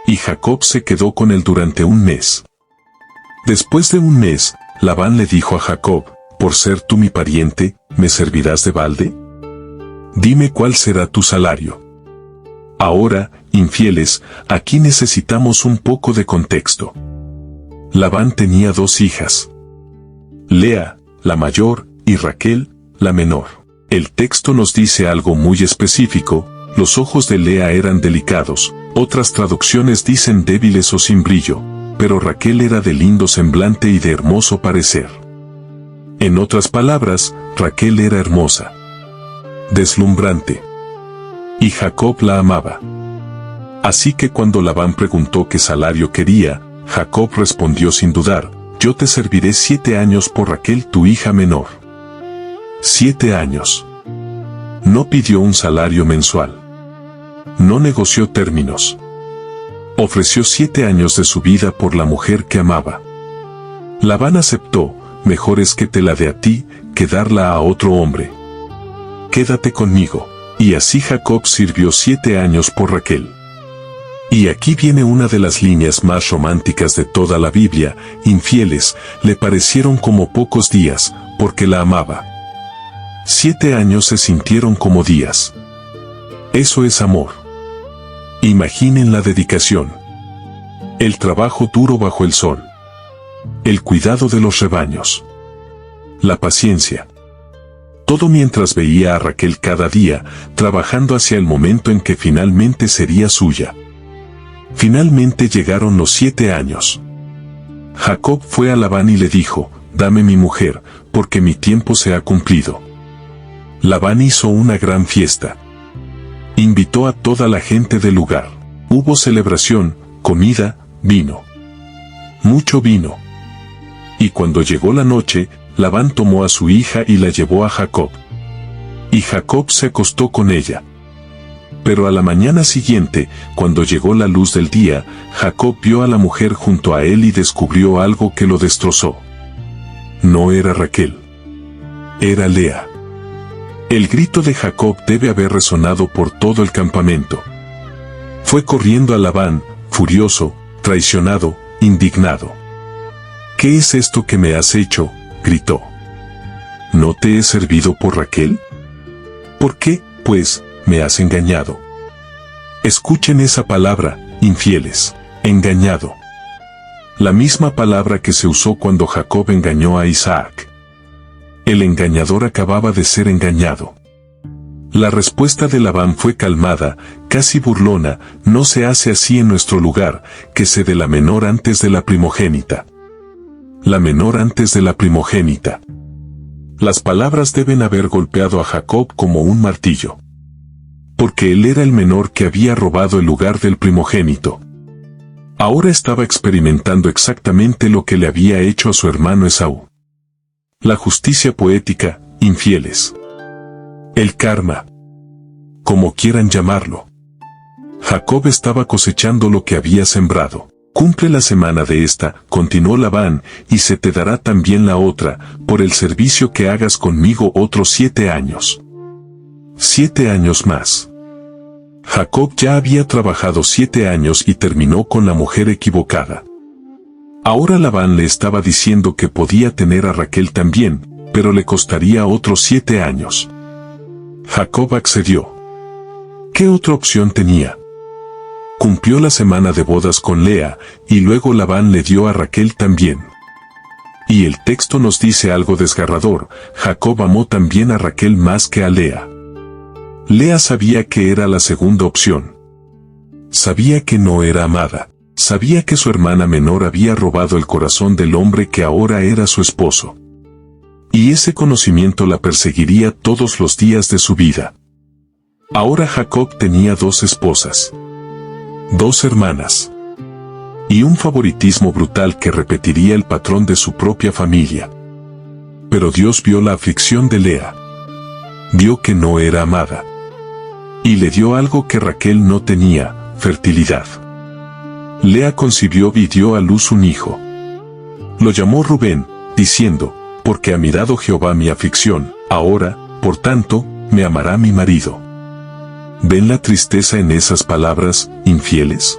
Y Jacob se quedó con él durante un mes. Después de un mes, Labán le dijo a Jacob: «Por ser tú mi pariente, ¿me servirás de balde? Dime cuál será tu salario». Ahora, infieles, aquí necesitamos un poco de contexto. Labán tenía 2 hijas. Lea, la mayor, y Raquel, la menor. El texto nos dice algo muy específico: los ojos de Lea eran delicados, otras traducciones dicen débiles o sin brillo, pero Raquel era de lindo semblante y de hermoso parecer. En otras palabras, Raquel era hermosa, deslumbrante. Y Jacob la amaba. Así que cuando Labán preguntó qué salario quería, Jacob respondió sin dudar: «Yo te serviré 7 años por Raquel tu hija menor». 7 años. No pidió un salario mensual. No negoció términos. Ofreció 7 años de su vida por la mujer que amaba. Labán aceptó: «Mejor es que te la dé a ti, que darla a otro hombre. Quédate conmigo». Y así Jacob sirvió 7 años por Raquel. Y aquí viene una de las líneas más románticas de toda la Biblia: infieles, le parecieron como pocos días, porque la amaba. 7 años se sintieron como días. Eso es amor. Imaginen la dedicación. El trabajo duro bajo el sol. El cuidado de los rebaños. La paciencia. Todo mientras veía a Raquel cada día, trabajando hacia el momento en que finalmente sería suya. Finalmente llegaron los 7 años. Jacob fue a Labán y le dijo: «Dame mi mujer, porque mi tiempo se ha cumplido». Labán hizo una gran fiesta. Invitó a toda la gente del lugar. Hubo celebración, comida, vino. Mucho vino. Y cuando llegó la noche, Labán tomó a su hija y la llevó a Jacob. Y Jacob se acostó con ella. Pero a la mañana siguiente, cuando llegó la luz del día, Jacob vio a la mujer junto a él y descubrió algo que lo destrozó. No era Raquel. Era Lea. El grito de Jacob debe haber resonado por todo el campamento. Fue corriendo a Labán, furioso, traicionado, indignado. «¿Qué es esto que me has hecho?», gritó. «¿No te he servido por Raquel? ¿Por qué, pues, me has engañado?» Escuchen esa palabra, infieles: engañado. La misma palabra que se usó cuando Jacob engañó a Isaac. El engañador acababa de ser engañado. La respuesta de Labán fue calmada, casi burlona: «No se hace así en nuestro lugar, que se dé la menor antes de la primogénita». La menor antes de la primogénita. Las palabras deben haber golpeado a Jacob como un martillo. Porque él era el menor que había robado el lugar del primogénito. Ahora estaba experimentando exactamente lo que le había hecho a su hermano Esaú. La justicia poética, infieles. El karma. Como quieran llamarlo. Jacob estaba cosechando lo que había sembrado. Cumple la semana de esta, continuó Labán, y se te dará también la otra, por el servicio que hagas conmigo otros 7 años. 7 años más. Jacob ya había trabajado 7 años y terminó con la mujer equivocada. Ahora Labán le estaba diciendo que podía tener a Raquel también, pero le costaría otros 7 años. Jacob accedió. ¿Qué otra opción tenía? Cumplió la semana de bodas con Lea, y luego Labán le dio a Raquel también. Y el texto nos dice algo desgarrador: Jacob amó también a Raquel más que a Lea. Lea sabía que era la segunda opción. Sabía que no era amada. Sabía que su hermana menor había robado el corazón del hombre que ahora era su esposo. Y ese conocimiento la perseguiría todos los días de su vida. Ahora Jacob tenía 2 esposas. 2 hermanas. Y un favoritismo brutal que repetiría el patrón de su propia familia. Pero Dios vio la aflicción de Lea. Vio que no era amada. Y le dio algo que Raquel no tenía: fertilidad. Lea concibió y dio a luz un hijo. Lo llamó Rubén, diciendo: porque ha mirado Jehová mi aflicción, ahora, por tanto, me amará mi marido. ¿Ven la tristeza en esas palabras, infieles?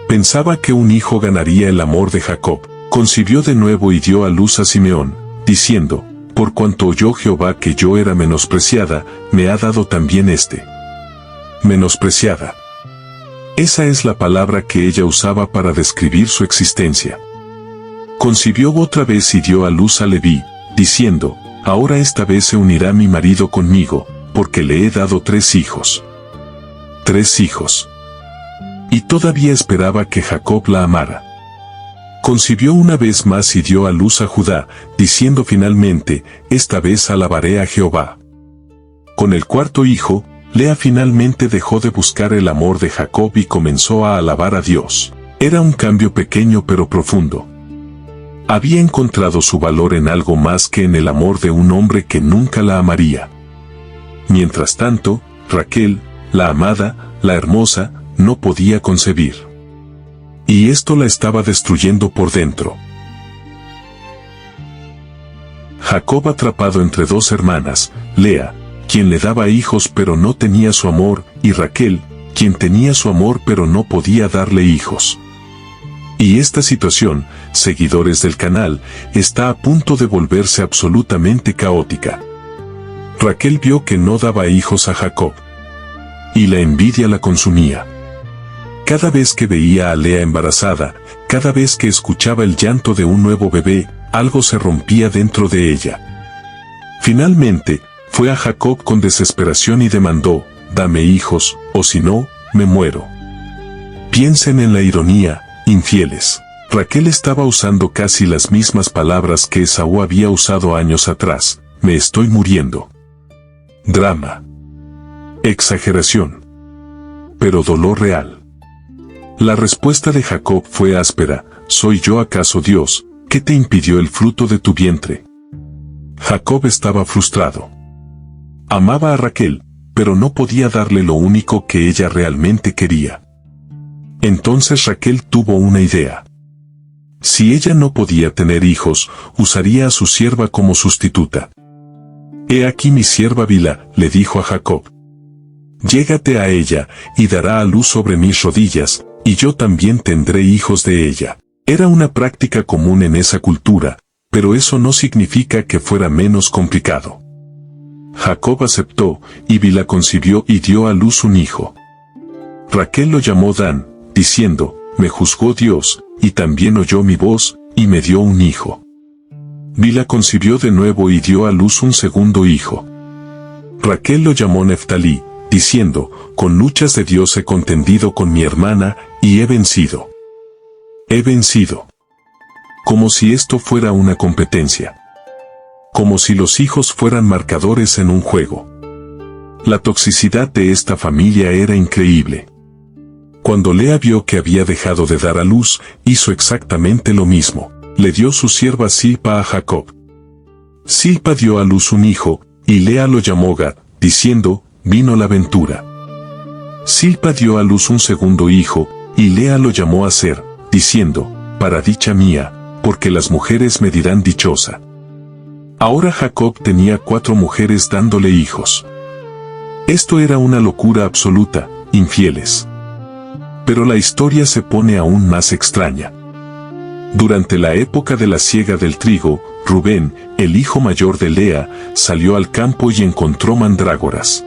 Pensaba que un hijo ganaría el amor de Jacob. Concibió de nuevo y dio a luz a Simeón, diciendo: por cuanto oyó Jehová que yo era menospreciada, me ha dado también este. Menospreciada. Esa es la palabra que ella usaba para describir su existencia. Concibió otra vez y dio a luz a Leví, diciendo: ahora esta vez se unirá mi marido conmigo, porque le he dado 3 hijos. 3 hijos. Y todavía esperaba que Jacob la amara. Concibió una vez más y dio a luz a Judá, diciendo finalmente: esta vez alabaré a Jehová. Con el 4º hijo, Lea finalmente dejó de buscar el amor de Jacob y comenzó a alabar a Dios. Era un cambio pequeño pero profundo. Había encontrado su valor en algo más que en el amor de un hombre que nunca la amaría. Mientras tanto, Raquel, la amada, la hermosa, no podía concebir. Y esto la estaba destruyendo por dentro. Jacob, atrapado entre 2 hermanas, Lea, quien le daba hijos pero no tenía su amor, y Raquel, quien tenía su amor pero no podía darle hijos. Y esta situación, seguidores del canal, está a punto de volverse absolutamente caótica. Raquel vio que no daba hijos a Jacob. Y la envidia la consumía. Cada vez que veía a Lea embarazada, cada vez que escuchaba el llanto de un nuevo bebé, algo se rompía dentro de ella. Finalmente, fue a Jacob con desesperación y demandó: dame hijos, o si no, me muero. Piensen en la ironía, infieles. Raquel estaba usando casi las mismas palabras que Esaú había usado años atrás: me estoy muriendo. Drama. Exageración. Pero dolor real. La respuesta de Jacob fue áspera: ¿soy yo acaso Dios, que te impidió el fruto de tu vientre? Jacob estaba frustrado. Amaba a Raquel, pero no podía darle lo único que ella realmente quería. Entonces Raquel tuvo una idea. Si ella no podía tener hijos, usaría a su sierva como sustituta. He aquí mi sierva Bilha, le dijo a Jacob. Llégate a ella, y dará a luz sobre mis rodillas, y yo también tendré hijos de ella. Era una práctica común en esa cultura, pero eso no significa que fuera menos complicado. Jacob aceptó, y Bilha concibió y dio a luz un hijo. Raquel lo llamó Dan, diciendo: me juzgó Dios, y también oyó mi voz, y me dio un hijo. Bilha concibió de nuevo y dio a luz un segundo hijo. Raquel lo llamó Neftalí, diciendo: con luchas de Dios he contendido con mi hermana, y he vencido. He vencido. Como si esto fuera una competencia. como si los hijos fueran marcadores en un juego. La toxicidad de esta familia era increíble. Cuando Lea vio que había dejado de dar a luz, hizo exactamente lo mismo. Le dio su sierva Zilpa a Jacob. Zilpa dio a luz un hijo, y Lea lo llamó Gad, diciendo, vino la ventura. Zilpa dio a luz un segundo hijo, y Lea lo llamó Aser, diciendo, para dicha mía, porque las mujeres me dirán dichosa. Ahora Jacob tenía 4 mujeres dándole hijos. Esto era una locura absoluta, infieles. Pero la historia se pone aún más extraña. Durante la época de la siega del trigo, Rubén, el hijo mayor de Lea, salió al campo y encontró mandrágoras.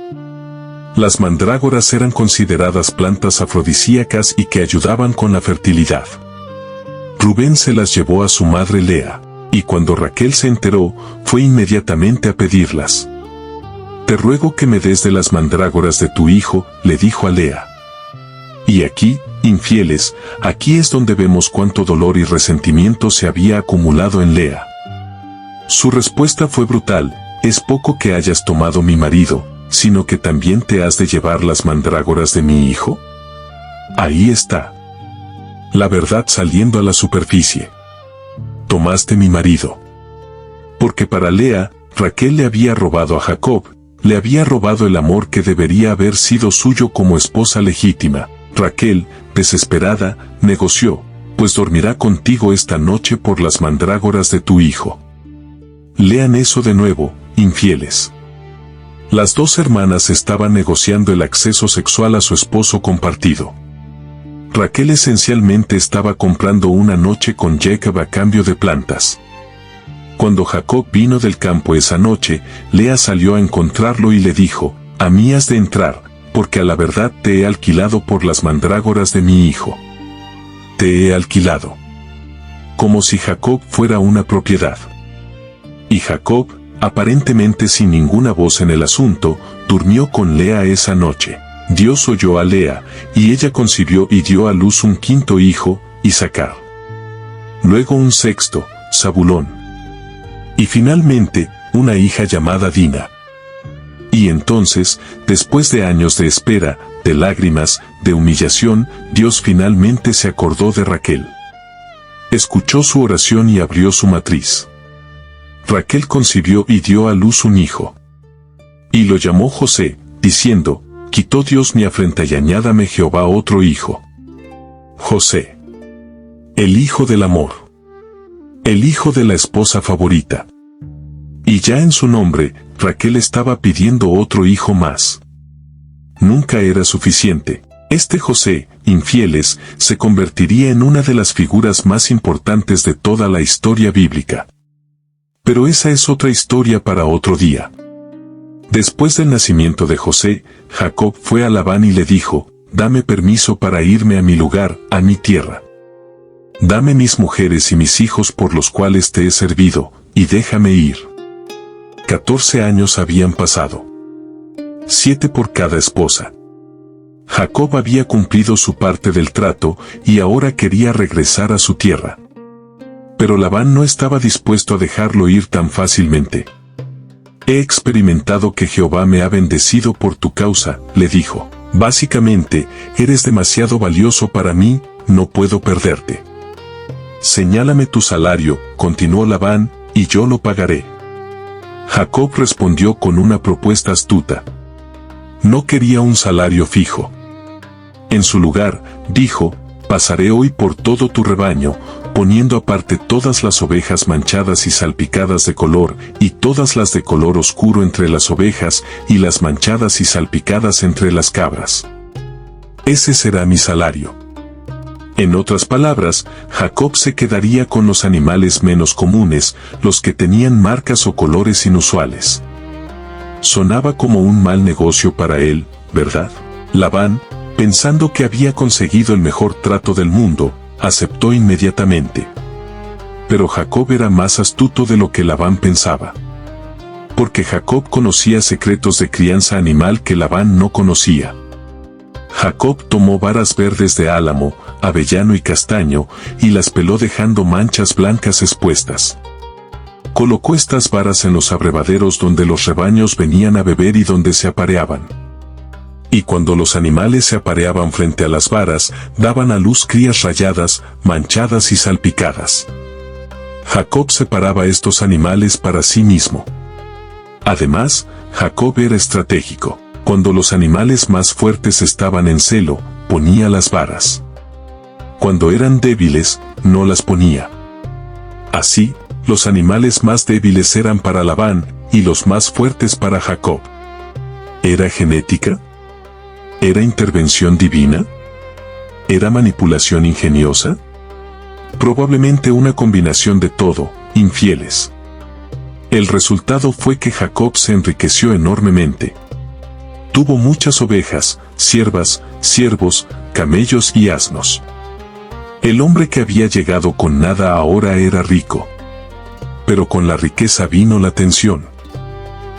Las mandrágoras eran consideradas plantas afrodisíacas y que ayudaban con la fertilidad. Rubén se las llevó a su madre Lea, y cuando Raquel se enteró, fue inmediatamente a pedirlas. Te ruego que me des de las mandrágoras de tu hijo, le dijo a Lea. Y aquí, infieles, aquí es donde vemos cuánto dolor y resentimiento se había acumulado en Lea. Su respuesta fue brutal, es poco que hayas tomado mi marido, sino que también te has de llevar las mandrágoras de mi hijo. Ahí está. La verdad saliendo a la superficie. Tomaste mi marido. Porque para Lea, Raquel le había robado a Jacob, le había robado el amor que debería haber sido suyo como esposa legítima. Raquel, desesperada, negoció, pues dormirá contigo esta noche por las mandrágoras de tu hijo. Lean eso de nuevo, infieles. Las 2 hermanas estaban negociando el acceso sexual a su esposo compartido. Raquel esencialmente estaba comprando una noche con Jacob a cambio de plantas. Cuando Jacob vino del campo esa noche, Lea salió a encontrarlo y le dijo, a mí has de entrar, porque a la verdad te he alquilado por las mandrágoras de mi hijo. Te he alquilado. Como si Jacob fuera una propiedad. Y Jacob, aparentemente sin ninguna voz en el asunto, durmió con Lea esa noche. Dios oyó a Lea, y ella concibió y dio a luz un 5.º hijo, Isacar. Luego un 6.º, Zabulón. Y finalmente, una hija llamada Dina. Y entonces, después de años de espera, de lágrimas, de humillación, Dios finalmente se acordó de Raquel. Escuchó su oración y abrió su matriz. Raquel concibió y dio a luz un hijo. Y lo llamó José, diciendo, quitó Dios mi afrenta y añádame Jehová otro hijo. José. El hijo del amor. El hijo de la esposa favorita. Y ya en su nombre, Raquel estaba pidiendo otro hijo más. Nunca era suficiente. Este José, infieles, se convertiría en una de las figuras más importantes de toda la historia bíblica. Pero esa es otra historia para otro día. Después del nacimiento de José, Jacob fue a Labán y le dijo, dame permiso para irme a mi lugar, a mi tierra. Dame mis mujeres y mis hijos por los cuales te he servido, y déjame ir. 14 años habían pasado. 7 por cada esposa. Jacob había cumplido su parte del trato, y ahora quería regresar a su tierra. Pero Labán no estaba dispuesto a dejarlo ir tan fácilmente. He experimentado que Jehová me ha bendecido por tu causa, le dijo. Básicamente, eres demasiado valioso para mí, no puedo perderte. Señálame tu salario, continuó Labán, y yo lo pagaré. Jacob respondió con una propuesta astuta. No quería un salario fijo. En su lugar, dijo, pasaré hoy por todo tu rebaño, poniendo aparte todas las ovejas manchadas y salpicadas de color, y todas las de color oscuro entre las ovejas, y las manchadas y salpicadas entre las cabras. Ese será mi salario. En otras palabras, Jacob se quedaría con los animales menos comunes, los que tenían marcas o colores inusuales. Sonaba como un mal negocio para él, ¿verdad? Labán, pensando que había conseguido el mejor trato del mundo, aceptó inmediatamente. Pero Jacob era más astuto de lo que Labán pensaba. Porque Jacob conocía secretos de crianza animal que Labán no conocía. Jacob tomó varas verdes de álamo, avellano y castaño, y las peló dejando manchas blancas expuestas. Colocó estas varas en los abrevaderos donde los rebaños venían a beber y donde se apareaban. Y cuando los animales se apareaban frente a las varas, daban a luz crías rayadas, manchadas y salpicadas. Jacob separaba estos animales para sí mismo. Además, Jacob era estratégico. Cuando los animales más fuertes estaban en celo, ponía las varas. Cuando eran débiles, no las ponía. Así, los animales más débiles eran para Labán, y los más fuertes para Jacob. ¿Era genética? ¿Era intervención divina? ¿Era manipulación ingeniosa? Probablemente una combinación de todo, infieles. El resultado fue que Jacob se enriqueció enormemente. Tuvo muchas ovejas, siervas, siervos, camellos y asnos. El hombre que había llegado con nada ahora era rico. Pero con la riqueza vino la tensión.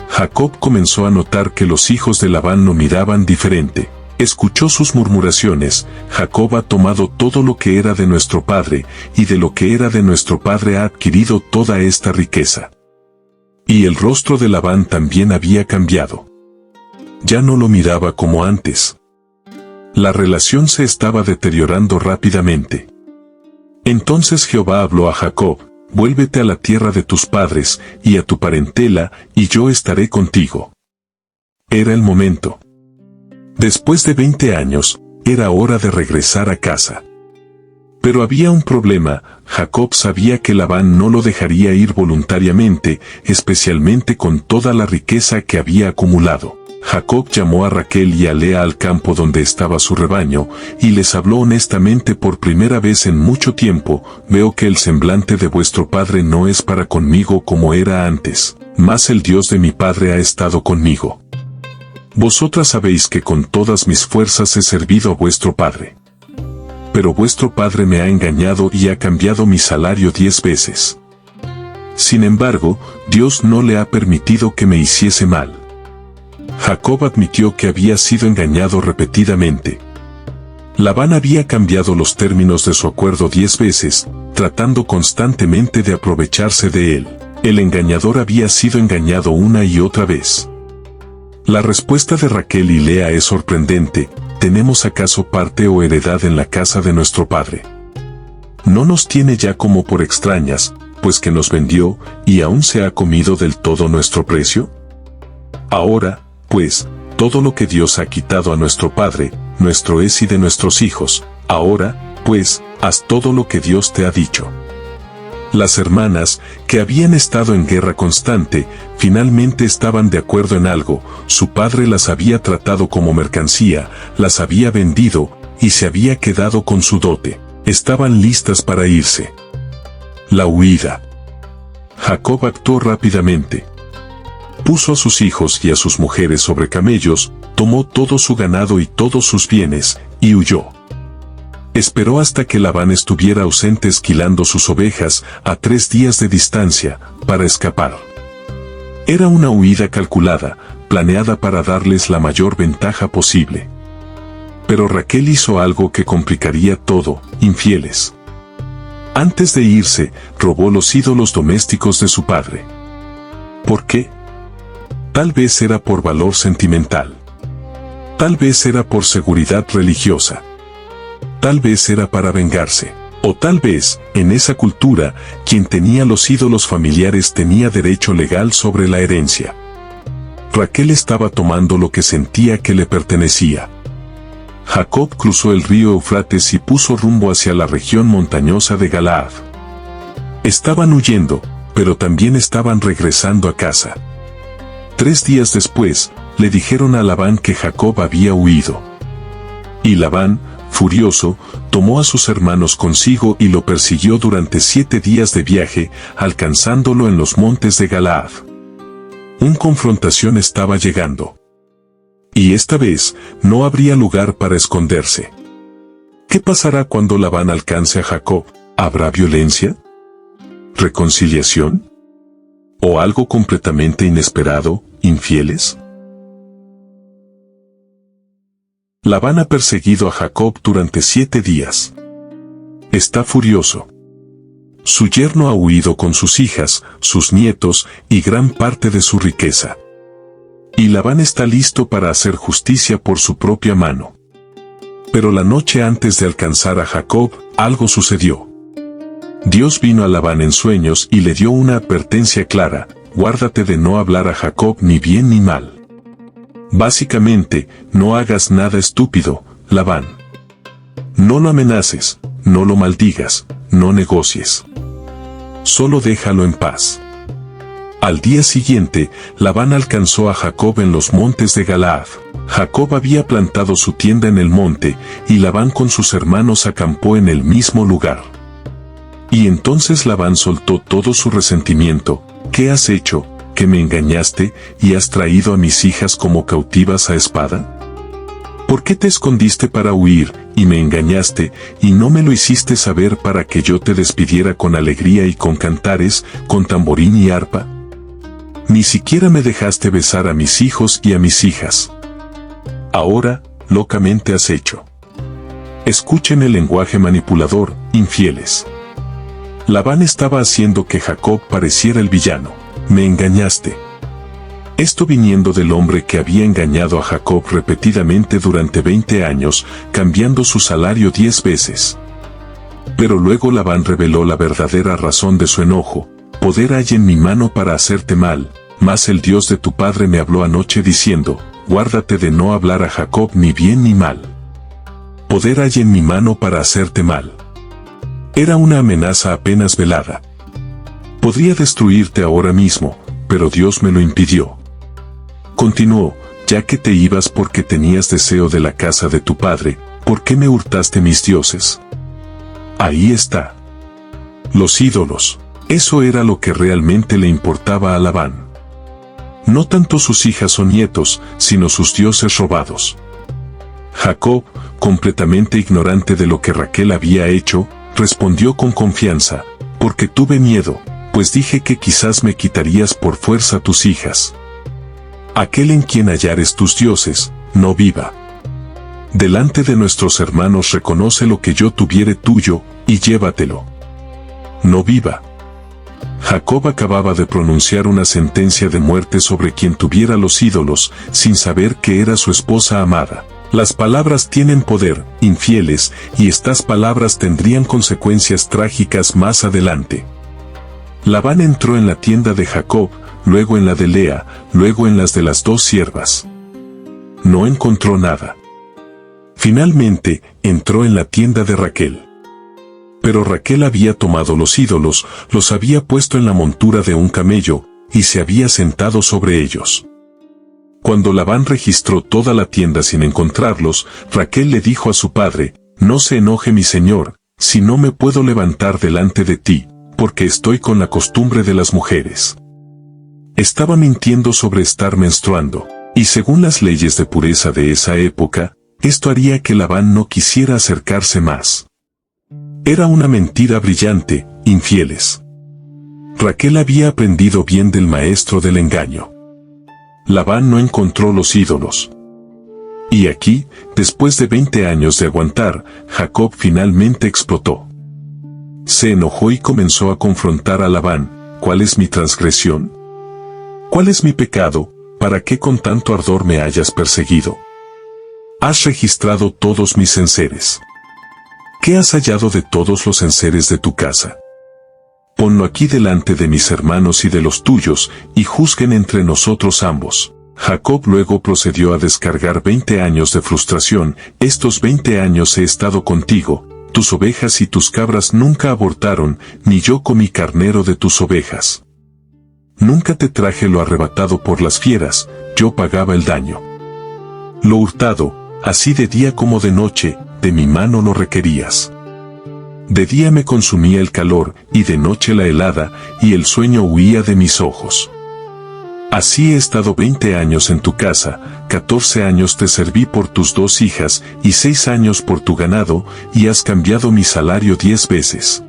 Jacob comenzó a notar que los hijos de Labán lo miraban diferente. Escuchó sus murmuraciones: Jacob ha tomado todo lo que era de nuestro padre, y de lo que era de nuestro padre ha adquirido toda esta riqueza. Y el rostro de Labán también había cambiado. Ya no lo miraba como antes. La relación se estaba deteriorando rápidamente. Entonces Jehová habló a Jacob: vuélvete a la tierra de tus padres, y a tu parentela, y yo estaré contigo. Era el momento. Después de 20 años, era hora de regresar a casa. Pero había un problema: Jacob sabía que Labán no lo dejaría ir voluntariamente, especialmente con toda la riqueza que había acumulado. Jacob llamó a Raquel y a Lea al campo donde estaba su rebaño, y les habló honestamente: por primera vez en mucho tiempo, veo que el semblante de vuestro padre no es para conmigo como era antes, mas el Dios de mi padre ha estado conmigo. Vosotras sabéis que con todas mis fuerzas he servido a vuestro padre. Pero vuestro padre me ha engañado y ha cambiado mi salario 10 veces. Sin embargo, Dios no le ha permitido que me hiciese mal. Jacob admitió que había sido engañado repetidamente. Labán había cambiado los términos de su acuerdo 10 veces, tratando constantemente de aprovecharse de él. El engañador había sido engañado una y otra vez. La respuesta de Raquel y Lea es sorprendente: ¿tenemos acaso parte o heredad en la casa de nuestro padre? No nos tiene ya como por extrañas, pues que nos vendió, y aún se ha comido del todo nuestro precio. Ahora, pues, todo lo que Dios ha quitado a nuestro padre, nuestro es y de nuestros hijos. Ahora, pues, haz todo lo que Dios te ha dicho. Las hermanas, que habían estado en guerra constante, finalmente estaban de acuerdo en algo: su padre las había tratado como mercancía, las había vendido, y se había quedado con su dote. Estaban listas para irse. La huida. Jacob actuó rápidamente. Puso a sus hijos y a sus mujeres sobre camellos, tomó todo su ganado y todos sus bienes, y huyó. Esperó hasta que Labán estuviera ausente esquilando sus ovejas a 3 días de distancia, para escapar. Era una huida calculada, planeada para darles la mayor ventaja posible. Pero Raquel hizo algo que complicaría todo: infieles. Antes de irse, robó los ídolos domésticos de su padre. ¿Por qué? Tal vez era por valor sentimental. Tal vez era por seguridad religiosa. Tal vez era para vengarse. O tal vez, en esa cultura, quien tenía los ídolos familiares tenía derecho legal sobre la herencia. Raquel estaba tomando lo que sentía que le pertenecía. Jacob cruzó el río Eufrates y puso rumbo hacia la región montañosa de Galaad. Estaban huyendo, pero también estaban regresando a casa. 3 días después, le dijeron a Labán que Jacob había huido. Y Labán, furioso, tomó a sus hermanos consigo y lo persiguió durante 7 días de viaje, alcanzándolo en los montes de Galaad. Una confrontación estaba llegando. Y esta vez, no habría lugar para esconderse. ¿Qué pasará cuando Labán alcance a Jacob? ¿Habrá violencia? ¿Reconciliación? ¿O algo completamente inesperado, infieles? Labán ha perseguido a Jacob durante 7 días. Está furioso. Su yerno ha huido con sus hijas, sus nietos y gran parte de su riqueza. Y Labán está listo para hacer justicia por su propia mano. Pero la noche antes de alcanzar a Jacob, algo sucedió. Dios vino a Labán en sueños y le dio una advertencia clara: guárdate de no hablar a Jacob ni bien ni mal. Básicamente, no hagas nada estúpido, Labán. No lo amenaces, no lo maldigas, no negocies. Solo déjalo en paz. Al día siguiente, Labán alcanzó a Jacob en los montes de Galaad. Jacob había plantado su tienda en el monte, y Labán con sus hermanos acampó en el mismo lugar. Y entonces Labán soltó todo su resentimiento. ¿Qué has hecho, que me engañaste, y has traído a mis hijas como cautivas a espada? ¿Por qué te escondiste para huir, y me engañaste, y no me lo hiciste saber para que yo te despidiera con alegría y con cantares, con tamborín y arpa? Ni siquiera me dejaste besar a mis hijos y a mis hijas. Ahora, locamente has hecho. Escuchen el lenguaje manipulador, infieles. Labán estaba haciendo que Jacob pareciera el villano. Me engañaste. Esto viniendo del hombre que había engañado a Jacob repetidamente durante 20 años, cambiando su salario 10 veces. Pero luego Labán reveló la verdadera razón de su enojo. Poder hay en mi mano para hacerte mal, mas el Dios de tu padre me habló anoche diciendo: guárdate de no hablar a Jacob ni bien ni mal. Poder hay en mi mano para hacerte mal. Era una amenaza apenas velada. Podría destruirte ahora mismo, pero Dios me lo impidió. Continuó: ya que te ibas porque tenías deseo de la casa de tu padre, ¿por qué me hurtaste mis dioses? Ahí está. Los ídolos. Eso era lo que realmente le importaba a Labán. No tanto sus hijas o nietos, sino sus dioses robados. Jacob, completamente ignorante de lo que Raquel había hecho, respondió con confianza: porque tuve miedo, pues dije que quizás me quitarías por fuerza tus hijas. Aquel en quien hallares tus dioses, no viva. Delante de nuestros hermanos reconoce lo que yo tuviere tuyo, y llévatelo. No viva. Jacob acababa de pronunciar una sentencia de muerte sobre quien tuviera los ídolos, sin saber que era su esposa amada. Las palabras tienen poder, infieles, y estas palabras tendrían consecuencias trágicas más adelante. Labán entró en la tienda de Jacob, luego en la de Lea, luego en las de las dos siervas. No encontró nada. Finalmente, entró en la tienda de Raquel. Pero Raquel había tomado los ídolos, los había puesto en la montura de un camello, y se había sentado sobre ellos. Cuando Labán registró toda la tienda sin encontrarlos, Raquel le dijo a su padre: no se enoje mi señor, si no me puedo levantar delante de ti, porque estoy con la costumbre de las mujeres. Estaba mintiendo sobre estar menstruando, y según las leyes de pureza de esa época, esto haría que Labán no quisiera acercarse más. Era una mentira brillante, infieles. Raquel había aprendido bien del maestro del engaño. Labán no encontró los ídolos. Y aquí, después de 20 años de aguantar, Jacob finalmente explotó. Se enojó y comenzó a confrontar a Labán: ¿cuál es mi transgresión? ¿Cuál es mi pecado, para que con tanto ardor me hayas perseguido? Has registrado todos mis enseres. ¿Qué has hallado de todos los enseres de tu casa? Ponlo aquí delante de mis hermanos y de los tuyos, y juzguen entre nosotros ambos. Jacob luego procedió a descargar 20 años de frustración: estos 20 años he estado contigo, tus ovejas y tus cabras nunca abortaron, ni yo comí carnero de tus ovejas. Nunca te traje lo arrebatado por las fieras, yo pagaba el daño. Lo hurtado, así de día como de noche, de mi mano lo requerías. De día me consumía el calor, y de noche la helada, y el sueño huía de mis ojos. Así he estado 20 años en tu casa, 14 años te serví por tus 2 hijas, y 6 años por tu ganado, y has cambiado mi salario 10 veces.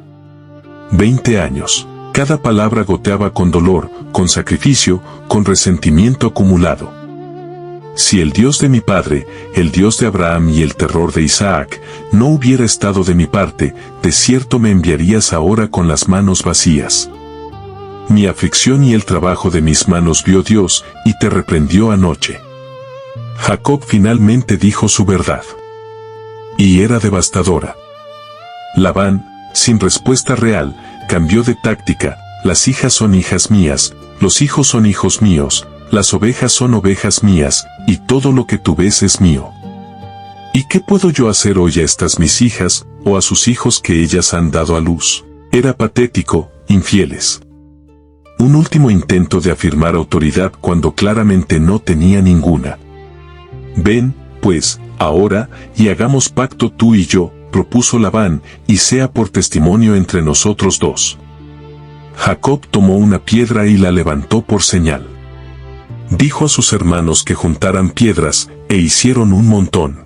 20 años. Cada palabra goteaba con dolor, con sacrificio, con resentimiento acumulado. si el Dios de mi padre, el Dios de Abraham y el terror de Isaac, no hubiera estado de mi parte, de cierto me enviarías ahora con las manos vacías. Mi aflicción y el trabajo de mis manos vio Dios, y te reprendió anoche. Jacob finalmente dijo su verdad. Y era devastadora. Labán, sin respuesta real, cambió de táctica: las hijas son hijas mías, los hijos son hijos míos, las ovejas son ovejas mías, y todo lo que tú ves es mío. ¿Y qué puedo yo hacer hoy a estas mis hijas, o a sus hijos que ellas han dado a luz? Era patético, infieles. Un último intento de afirmar autoridad cuando claramente no tenía ninguna. Ven, pues, ahora, y hagamos pacto tú y yo, propuso Labán, y sea por testimonio entre nosotros dos. Jacob tomó una piedra y la levantó por señal. Dijo a sus hermanos que juntaran piedras, e hicieron un montón.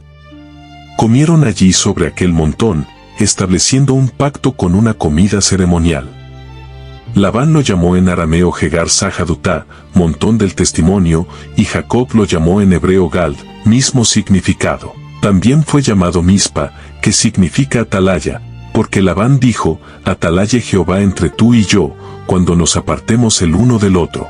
Comieron allí sobre aquel montón, estableciendo un pacto con una comida ceremonial. Labán lo llamó en arameo Jegar Sahadutá, montón del testimonio, y Jacob lo llamó en hebreo Gald, mismo significado. También fue llamado Mispa, que significa atalaya, porque Labán dijo: atalaye Jehová entre tú y yo, cuando nos apartemos el uno del otro.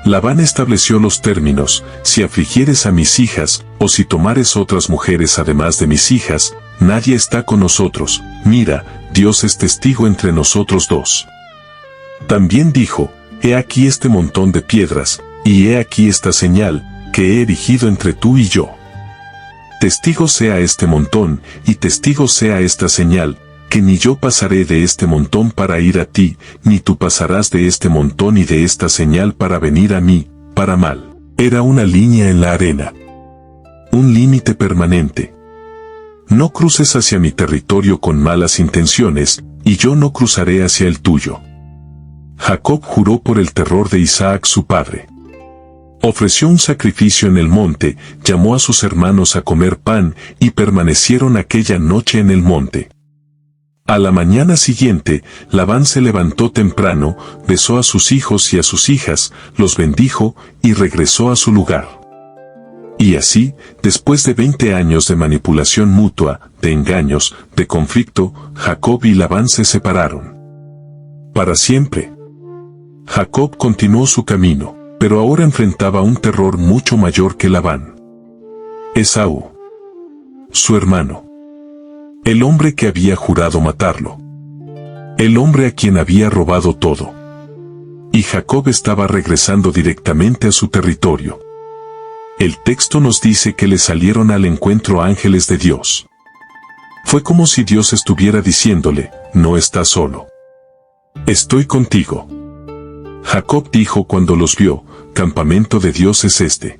Labán estableció los términos: si afligieres a mis hijas, o si tomares otras mujeres además de mis hijas, nadie está con nosotros, mira, Dios es testigo entre nosotros dos. También dijo: he aquí este montón de piedras, y he aquí esta señal, que he erigido entre tú y yo. Testigo sea este montón, y testigo sea esta señal, que ni yo pasaré de este montón para ir a ti, ni tú pasarás de este montón y de esta señal para venir a mí, para mal. Era una línea en la arena. Un límite permanente. No cruces hacia mi territorio con malas intenciones, y yo no cruzaré hacia el tuyo. Jacob juró por el terror de Isaac su padre. Ofreció un sacrificio en el monte, llamó a sus hermanos a comer pan, y permanecieron aquella noche en el monte. A la mañana siguiente, Labán se levantó temprano, besó a sus hijos y a sus hijas, los bendijo, y regresó a su lugar. Y así, después de 20 años de manipulación mutua, de engaños, de conflicto, Jacob y Labán se separaron. Para siempre. Jacob continuó su camino, pero ahora enfrentaba un terror mucho mayor que Labán. Esaú. Su hermano. El hombre que había jurado matarlo. El hombre a quien había robado todo. Y Jacob estaba regresando directamente a su territorio. El texto nos dice que le salieron al encuentro ángeles de Dios. Fue como si Dios estuviera diciéndole: no estás solo. Estoy contigo. Jacob dijo cuando los vio: campamento de Dios es este.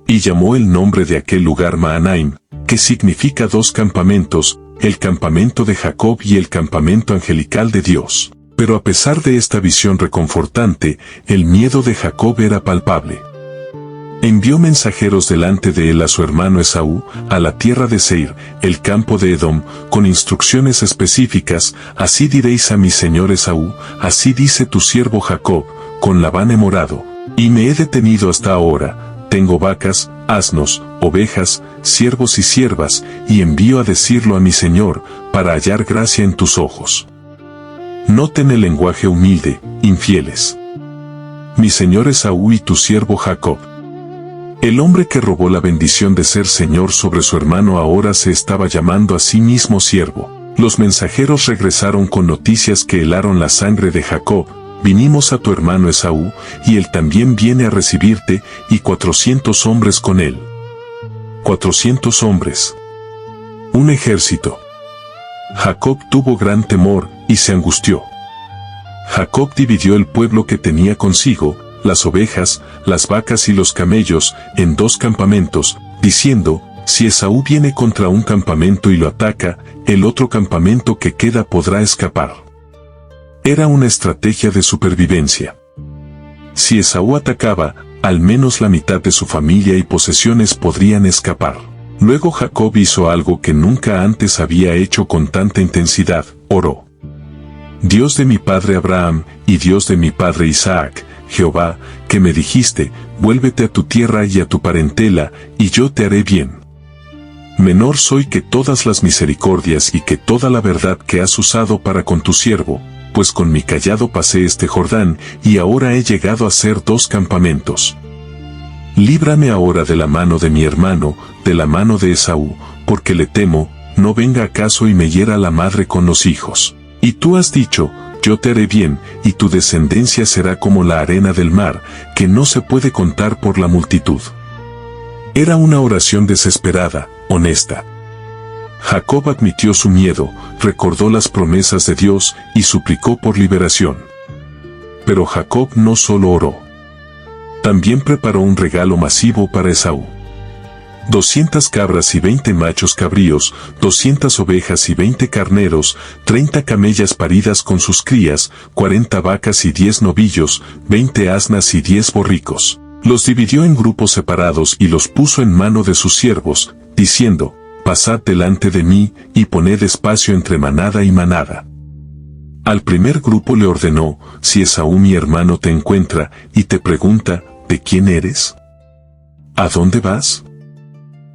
Y llamó el nombre de aquel lugar Mahanaim, que significa dos campamentos, el campamento de Jacob y el campamento angelical de Dios. Pero a pesar de esta visión reconfortante, el miedo de Jacob era palpable. Envió mensajeros delante de él a su hermano Esaú, a la tierra de Seir, el campo de Edom, con instrucciones específicas: así diréis a mi señor Esaú, así dice tu siervo Jacob, con Labán he morado, y me he detenido hasta ahora, tengo vacas, asnos, ovejas, siervos y siervas, y envío a decirlo a mi señor, para hallar gracia en tus ojos. Noten el lenguaje humilde, infieles. Mi señor Esaú y tu siervo Jacob. El hombre que robó la bendición de ser señor sobre su hermano ahora se estaba llamando a sí mismo siervo. Los mensajeros regresaron con noticias que helaron la sangre de Jacob: vinimos a tu hermano Esaú, y él también viene a recibirte, y 400 hombres con él. 400 hombres. Un ejército. Jacob tuvo gran temor, y se angustió. Jacob dividió el pueblo que tenía consigo, las ovejas, las vacas y los camellos, en 2 campamentos, diciendo: si Esaú viene contra un campamento y lo ataca, el otro campamento que queda podrá escapar. Era una estrategia de supervivencia. Si Esaú atacaba, al menos la mitad de su familia y posesiones podrían escapar. Luego Jacob hizo algo que nunca antes había hecho con tanta intensidad: oró. Dios de mi padre Abraham, y Dios de mi padre Isaac, Jehová, que me dijiste, vuélvete a tu tierra y a tu parentela, y yo te haré bien. Menor soy que todas las misericordias y que toda la verdad que has usado para con tu siervo, pues con mi cayado pasé este Jordán, y ahora he llegado a hacer 2 campamentos. Líbrame ahora de la mano de mi hermano, de la mano de Esaú, porque le temo, no venga acaso y me hiera la madre con los hijos. Y tú has dicho, yo te haré bien, y tu descendencia será como la arena del mar, que no se puede contar por la multitud. Era una oración desesperada, honesta. Jacob admitió su miedo, recordó las promesas de Dios y suplicó por liberación. Pero Jacob no solo oró. También preparó un regalo masivo para Esaú. 200 cabras y 20 machos cabríos, 200 ovejas y 20 carneros, 30 camellas paridas con sus crías, 40 vacas y 10 novillos, 20 asnas y 10 borricos. Los dividió en grupos separados y los puso en mano de sus siervos, diciendo, pasad delante de mí, y poned espacio entre manada y manada. Al primer grupo le ordenó, si Esaú mi hermano te encuentra, y te pregunta, ¿de quién eres? ¿A dónde vas?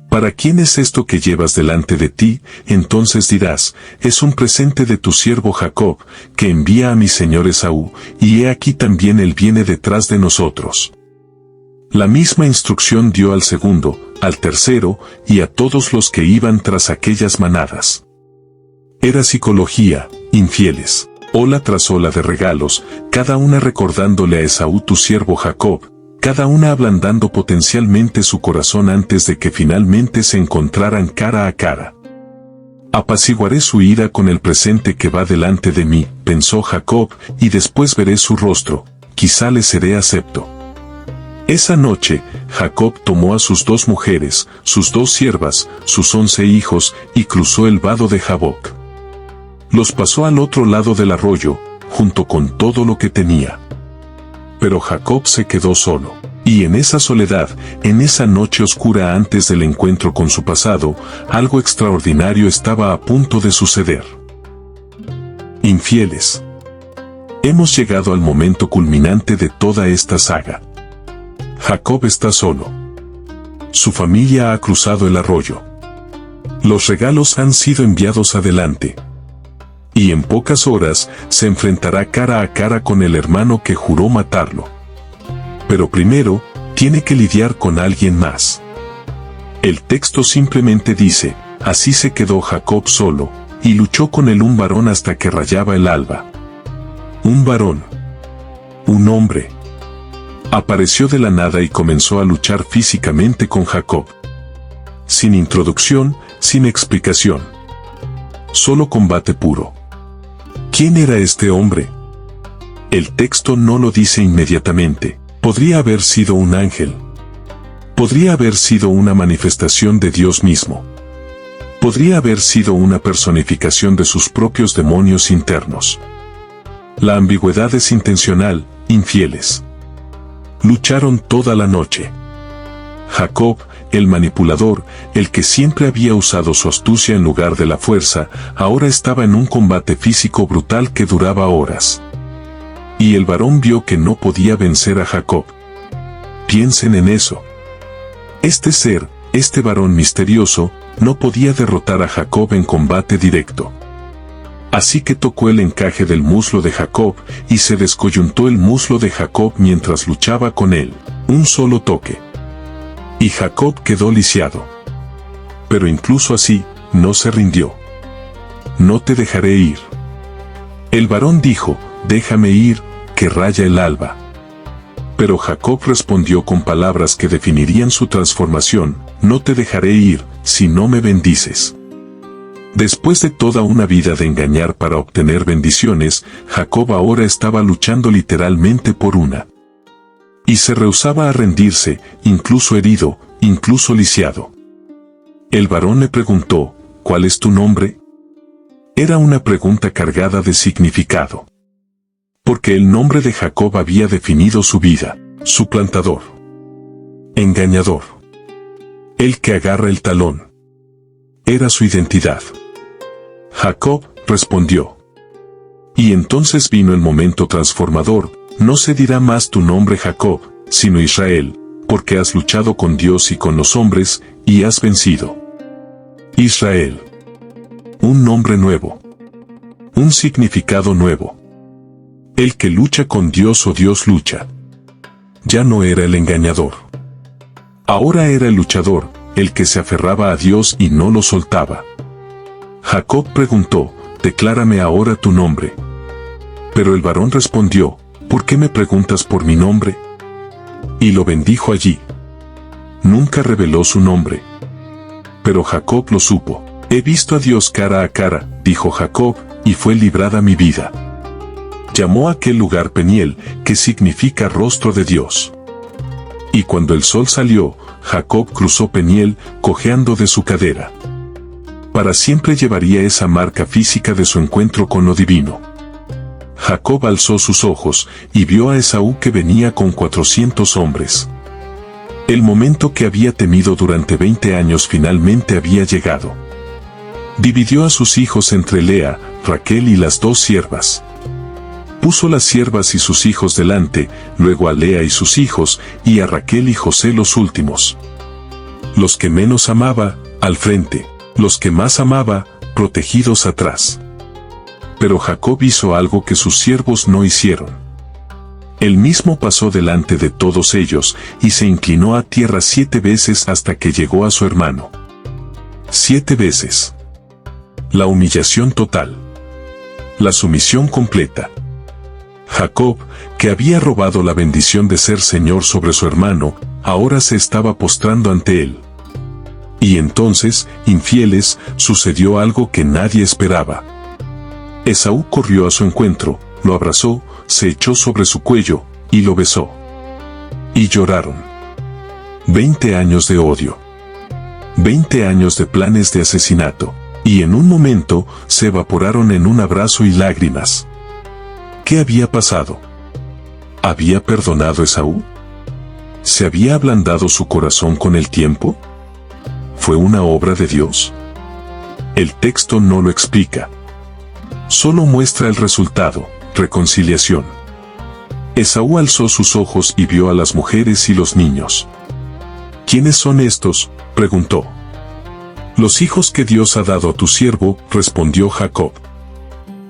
¿Para quién es esto que llevas delante de ti? Entonces dirás, es un presente de tu siervo Jacob, que envía a mi señor Esaú, y he aquí también él viene detrás de nosotros. La misma instrucción dio al segundo, al tercero, y a todos los que iban tras aquellas manadas. Era psicología, infieles, ola tras ola de regalos, cada una recordándole a Esaú tu siervo Jacob, cada una ablandando potencialmente su corazón antes de que finalmente se encontraran cara a cara. Apaciguaré su ira con el presente que va delante de mí, pensó Jacob, y después veré su rostro, quizá le seré acepto. Esa noche, Jacob tomó a sus 2 mujeres, sus 2 siervas, sus 11 hijos, y cruzó el vado de Jaboc. Los pasó al otro lado del arroyo, junto con todo lo que tenía. Pero Jacob se quedó solo, y en esa soledad, en esa noche oscura antes del encuentro con su pasado, algo extraordinario estaba a punto de suceder. Infieles. Hemos llegado al momento culminante de toda esta saga. Jacob está solo. Su familia ha cruzado el arroyo. Los regalos han sido enviados adelante. Y en pocas horas se enfrentará cara a cara con el hermano que juró matarlo. Pero primero, tiene que lidiar con alguien más. El texto simplemente dice, así se quedó Jacob solo, y luchó con él un varón hasta que rayaba el alba. Un varón. Un hombre. Apareció de la nada y comenzó a luchar físicamente con Jacob. Sin introducción, sin explicación. Solo combate puro. ¿Quién era este hombre? El texto no lo dice inmediatamente. Podría haber sido un ángel. Podría haber sido una manifestación de Dios mismo. Podría haber sido una personificación de sus propios demonios internos. La ambigüedad es intencional, infieles. Lucharon toda la noche. Jacob, el manipulador, el que siempre había usado su astucia en lugar de la fuerza, ahora estaba en un combate físico brutal que duraba horas. Y el varón vio que no podía vencer a Jacob. Piensen en eso. Este ser, este varón misterioso, no podía derrotar a Jacob en combate directo. Así que tocó el encaje del muslo de Jacob, y se descoyuntó el muslo de Jacob mientras luchaba con él. Un solo toque. Y Jacob quedó lisiado. Pero incluso así, no se rindió. No te dejaré ir. El varón dijo, déjame ir, que raya el alba. Pero Jacob respondió con palabras que definirían su transformación, no te dejaré ir, si no me bendices. Después de toda una vida de engañar para obtener bendiciones, Jacob ahora estaba luchando literalmente por una. Y se rehusaba a rendirse, incluso herido, incluso lisiado. El varón le preguntó, ¿cuál es tu nombre? Era una pregunta cargada de significado. Porque el nombre de Jacob había definido su vida, suplantador. Engañador. El que agarra el talón. Era su identidad. Jacob respondió. Y entonces vino el momento transformador, no se dirá más tu nombre Jacob, sino Israel, porque has luchado con Dios y con los hombres, y has vencido. Israel. Un nombre nuevo. Un significado nuevo. El que lucha con Dios o Dios lucha. Ya no era el engañador. Ahora era el luchador, el que se aferraba a Dios y no lo soltaba. Jacob preguntó, declárame ahora tu nombre. Pero el varón respondió, ¿por qué me preguntas por mi nombre? Y lo bendijo allí. Nunca reveló su nombre. Pero Jacob lo supo. He visto a Dios cara a cara, dijo Jacob, y fue librada mi vida. Llamó a aquel lugar Peniel, que significa rostro de Dios. Y cuando el sol salió, Jacob cruzó Peniel, cojeando de su cadera. Para siempre llevaría esa marca física de su encuentro con lo divino. Jacob alzó sus ojos, y vio a Esaú que venía con 400 hombres. El momento que había temido durante 20 años finalmente había llegado. Dividió a sus hijos entre Lea, Raquel y las 2 siervas. Puso las siervas y sus hijos delante, luego a Lea y sus hijos, y a Raquel y José los últimos. Los que menos amaba, al frente, los que más amaba, protegidos atrás. Pero Jacob hizo algo que sus siervos no hicieron. Él mismo pasó delante de todos ellos, y se inclinó a tierra 7 veces hasta que llegó a su hermano. 7 veces. La humillación total. La sumisión completa. Jacob, que había robado la bendición de ser señor sobre su hermano, ahora se estaba postrando ante él. Y entonces, infieles, sucedió algo que nadie esperaba. Esaú corrió a su encuentro, lo abrazó, se echó sobre su cuello, y lo besó. Y lloraron. 20 años de odio. 20 años de planes de asesinato, y en un momento, se evaporaron en un abrazo y lágrimas. ¿Qué había pasado? ¿Había perdonado Esaú? ¿Se había ablandado su corazón con el tiempo? ¿Fue una obra de Dios? El texto no lo explica. Solo muestra el resultado, reconciliación. Esaú alzó sus ojos y vio a las mujeres y los niños. ¿Quiénes son estos?, preguntó. Los hijos que Dios ha dado a tu siervo, respondió Jacob.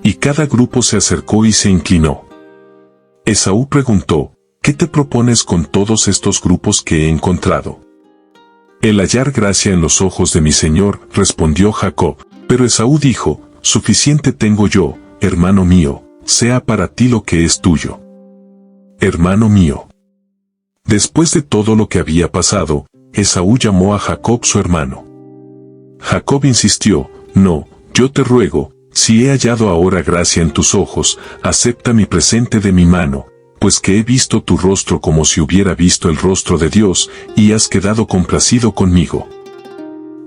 Y cada grupo se acercó y se inclinó. Esaú preguntó, ¿qué te propones con todos estos grupos que he encontrado? El hallar gracia en los ojos de mi señor, respondió Jacob. Pero Esaú dijo, suficiente tengo yo, hermano mío, sea para ti lo que es tuyo. Hermano mío. Después de todo lo que había pasado, Esaú llamó a Jacob su hermano. Jacob insistió, no, yo te ruego, si he hallado ahora gracia en tus ojos, acepta mi presente de mi mano, pues que he visto tu rostro como si hubiera visto el rostro de Dios, y has quedado complacido conmigo.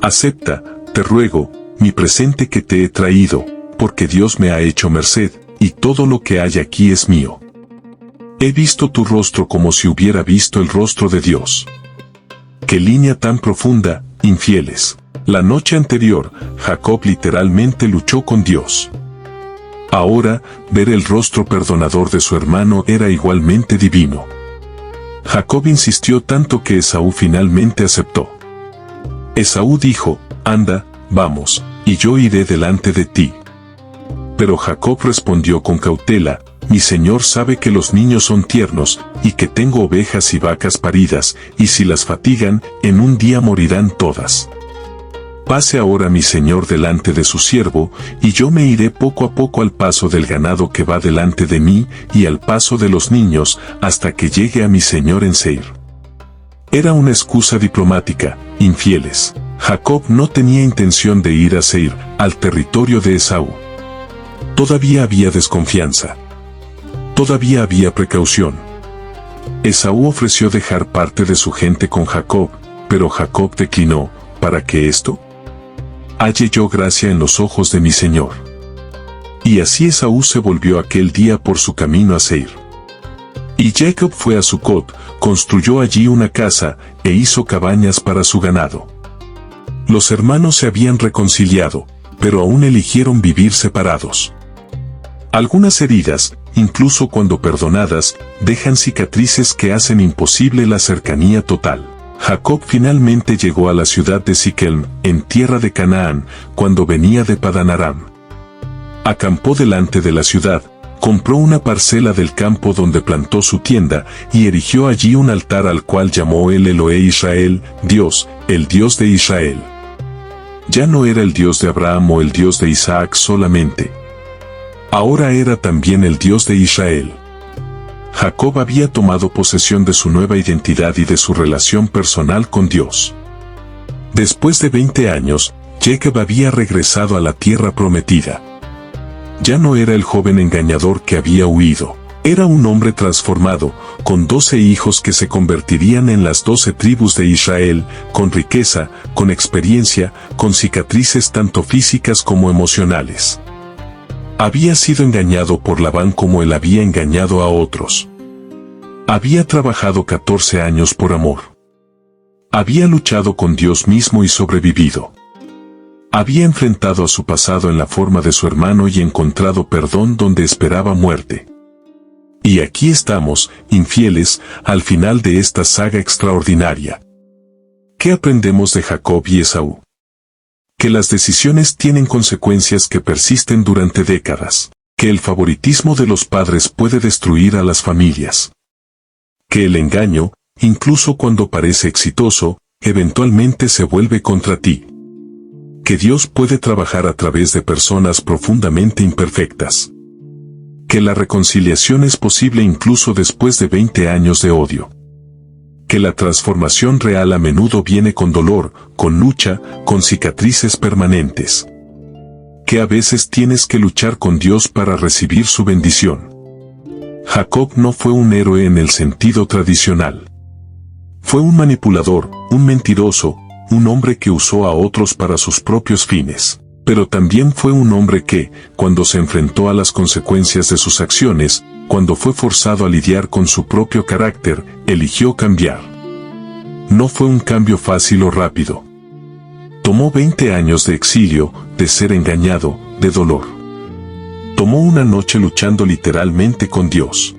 Acepta, te ruego, mi presente que te he traído, porque Dios me ha hecho merced, y todo lo que hay aquí es mío. He visto tu rostro como si hubiera visto el rostro de Dios. ¡Qué línea tan profunda, infieles! La noche anterior, Jacob literalmente luchó con Dios. Ahora, ver el rostro perdonador de su hermano era igualmente divino. Jacob insistió tanto que Esaú finalmente aceptó. Esaú dijo, anda, vamos, y yo iré delante de ti. Pero Jacob respondió con cautela, mi señor sabe que los niños son tiernos, y que tengo ovejas y vacas paridas, y si las fatigan, en un día morirán todas. Pase ahora mi señor delante de su siervo, y yo me iré poco a poco al paso del ganado que va delante de mí, y al paso de los niños, hasta que llegue a mi señor en Seir. Era una excusa diplomática, infieles. Jacob no tenía intención de ir a Seir, al territorio de Esaú. Todavía había desconfianza. Todavía había precaución. Esaú ofreció dejar parte de su gente con Jacob, pero Jacob declinó, ¿para qué esto? Halle yo gracia en los ojos de mi señor. Y así Esaú se volvió aquel día por su camino a Seir. Y Jacob fue a Sucot, construyó allí una casa, e hizo cabañas para su ganado. Los hermanos se habían reconciliado, pero aún eligieron vivir separados. Algunas heridas, incluso cuando perdonadas, dejan cicatrices que hacen imposible la cercanía total. Jacob finalmente llegó a la ciudad de Siquem, en tierra de Canaán, cuando venía de Padán Aram. Acampó delante de la ciudad, compró una parcela del campo donde plantó su tienda y erigió allí un altar al cual llamó el Elohe Israel, Dios, el Dios de Israel. Ya no era el Dios de Abraham o el Dios de Isaac solamente. Ahora era también el Dios de Israel. Jacob había tomado posesión de su nueva identidad y de su relación personal con Dios. Después de 20 años, Jacob había regresado a la tierra prometida. Ya no era el joven engañador que había huido. Era un hombre transformado, con 12 hijos que se convertirían en las 12 tribus de Israel, con riqueza, con experiencia, con cicatrices tanto físicas como emocionales. Había sido engañado por Labán como él había engañado a otros. Había trabajado 14 años por amor. Había luchado con Dios mismo y sobrevivido. Había enfrentado a su pasado en la forma de su hermano y encontrado perdón donde esperaba muerte. Y aquí estamos, infieles, al final de esta saga extraordinaria. ¿Qué aprendemos de Jacob y Esaú? Que las decisiones tienen consecuencias que persisten durante décadas. Que el favoritismo de los padres puede destruir a las familias. Que el engaño, incluso cuando parece exitoso, eventualmente se vuelve contra ti. Que Dios puede trabajar a través de personas profundamente imperfectas. Que la reconciliación es posible incluso después de 20 años de odio. Que la transformación real a menudo viene con dolor, con lucha, con cicatrices permanentes. Que a veces tienes que luchar con Dios para recibir su bendición. Jacob no fue un héroe en el sentido tradicional. Fue un manipulador, un mentiroso, un hombre que usó a otros para sus propios fines. Pero también fue un hombre que, cuando se enfrentó a las consecuencias de sus acciones, cuando fue forzado a lidiar con su propio carácter, eligió cambiar. No fue un cambio fácil o rápido. Tomó 20 años de exilio, de ser engañado, de dolor. Tomó una noche luchando literalmente con Dios.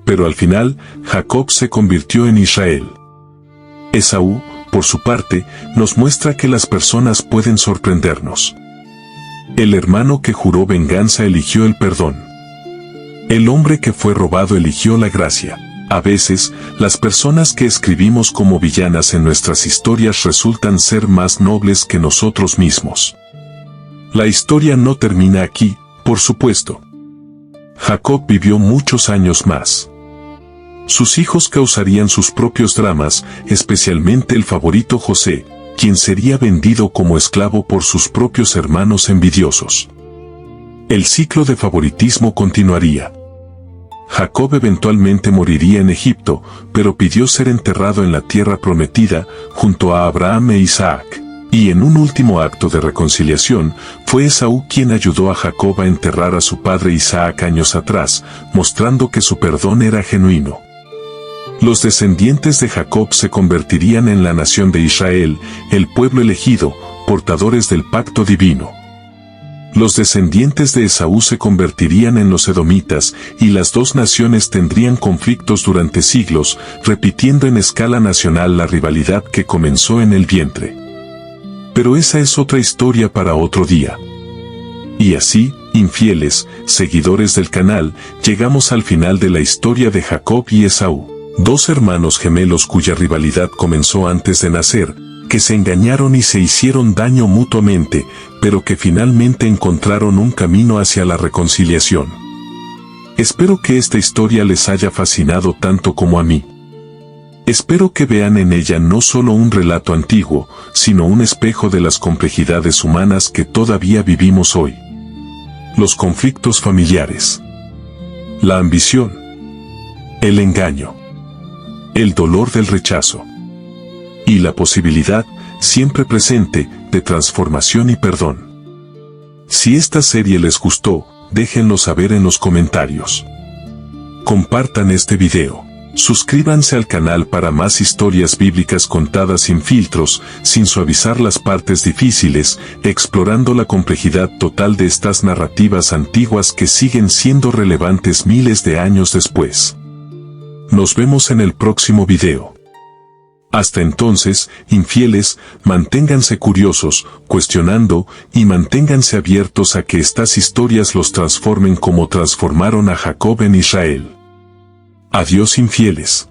Pero al final, Jacob se convirtió en Israel. Esaú, por su parte, nos muestra que las personas pueden sorprendernos. El hermano que juró venganza eligió el perdón. El hombre que fue robado eligió la gracia. A veces, las personas que escribimos como villanas en nuestras historias resultan ser más nobles que nosotros mismos. La historia no termina aquí, por supuesto. Jacob vivió muchos años más. Sus hijos causarían sus propios dramas, especialmente el favorito José, quien sería vendido como esclavo por sus propios hermanos envidiosos. El ciclo de favoritismo continuaría. Jacob eventualmente moriría en Egipto, pero pidió ser enterrado en la tierra prometida, junto a Abraham e Isaac. Y en un último acto de reconciliación, fue Esaú quien ayudó a Jacob a enterrar a su padre Isaac años atrás, mostrando que su perdón era genuino. Los descendientes de Jacob se convertirían en la nación de Israel, el pueblo elegido, portadores del pacto divino. Los descendientes de Esaú se convertirían en los edomitas, y las dos naciones tendrían conflictos durante siglos, repitiendo en escala nacional la rivalidad que comenzó en el vientre. Pero esa es otra historia para otro día. Y así, infieles, seguidores del canal, llegamos al final de la historia de Jacob y Esaú. Dos hermanos gemelos cuya rivalidad comenzó antes de nacer, que se engañaron y se hicieron daño mutuamente, pero que finalmente encontraron un camino hacia la reconciliación. Espero que esta historia les haya fascinado tanto como a mí. Espero que vean en ella no solo un relato antiguo, sino un espejo de las complejidades humanas que todavía vivimos hoy. Los conflictos familiares. La ambición. El engaño. El dolor del rechazo. Y la posibilidad, siempre presente, de transformación y perdón. Si esta serie les gustó, déjenlo saber en los comentarios. Compartan este video. Suscríbanse al canal para más historias bíblicas contadas sin filtros, sin suavizar las partes difíciles, explorando la complejidad total de estas narrativas antiguas que siguen siendo relevantes miles de años después. Nos vemos en el próximo video. Hasta entonces, infieles, manténganse curiosos, cuestionando, y manténganse abiertos a que estas historias los transformen como transformaron a Jacob en Israel. Adiós infieles.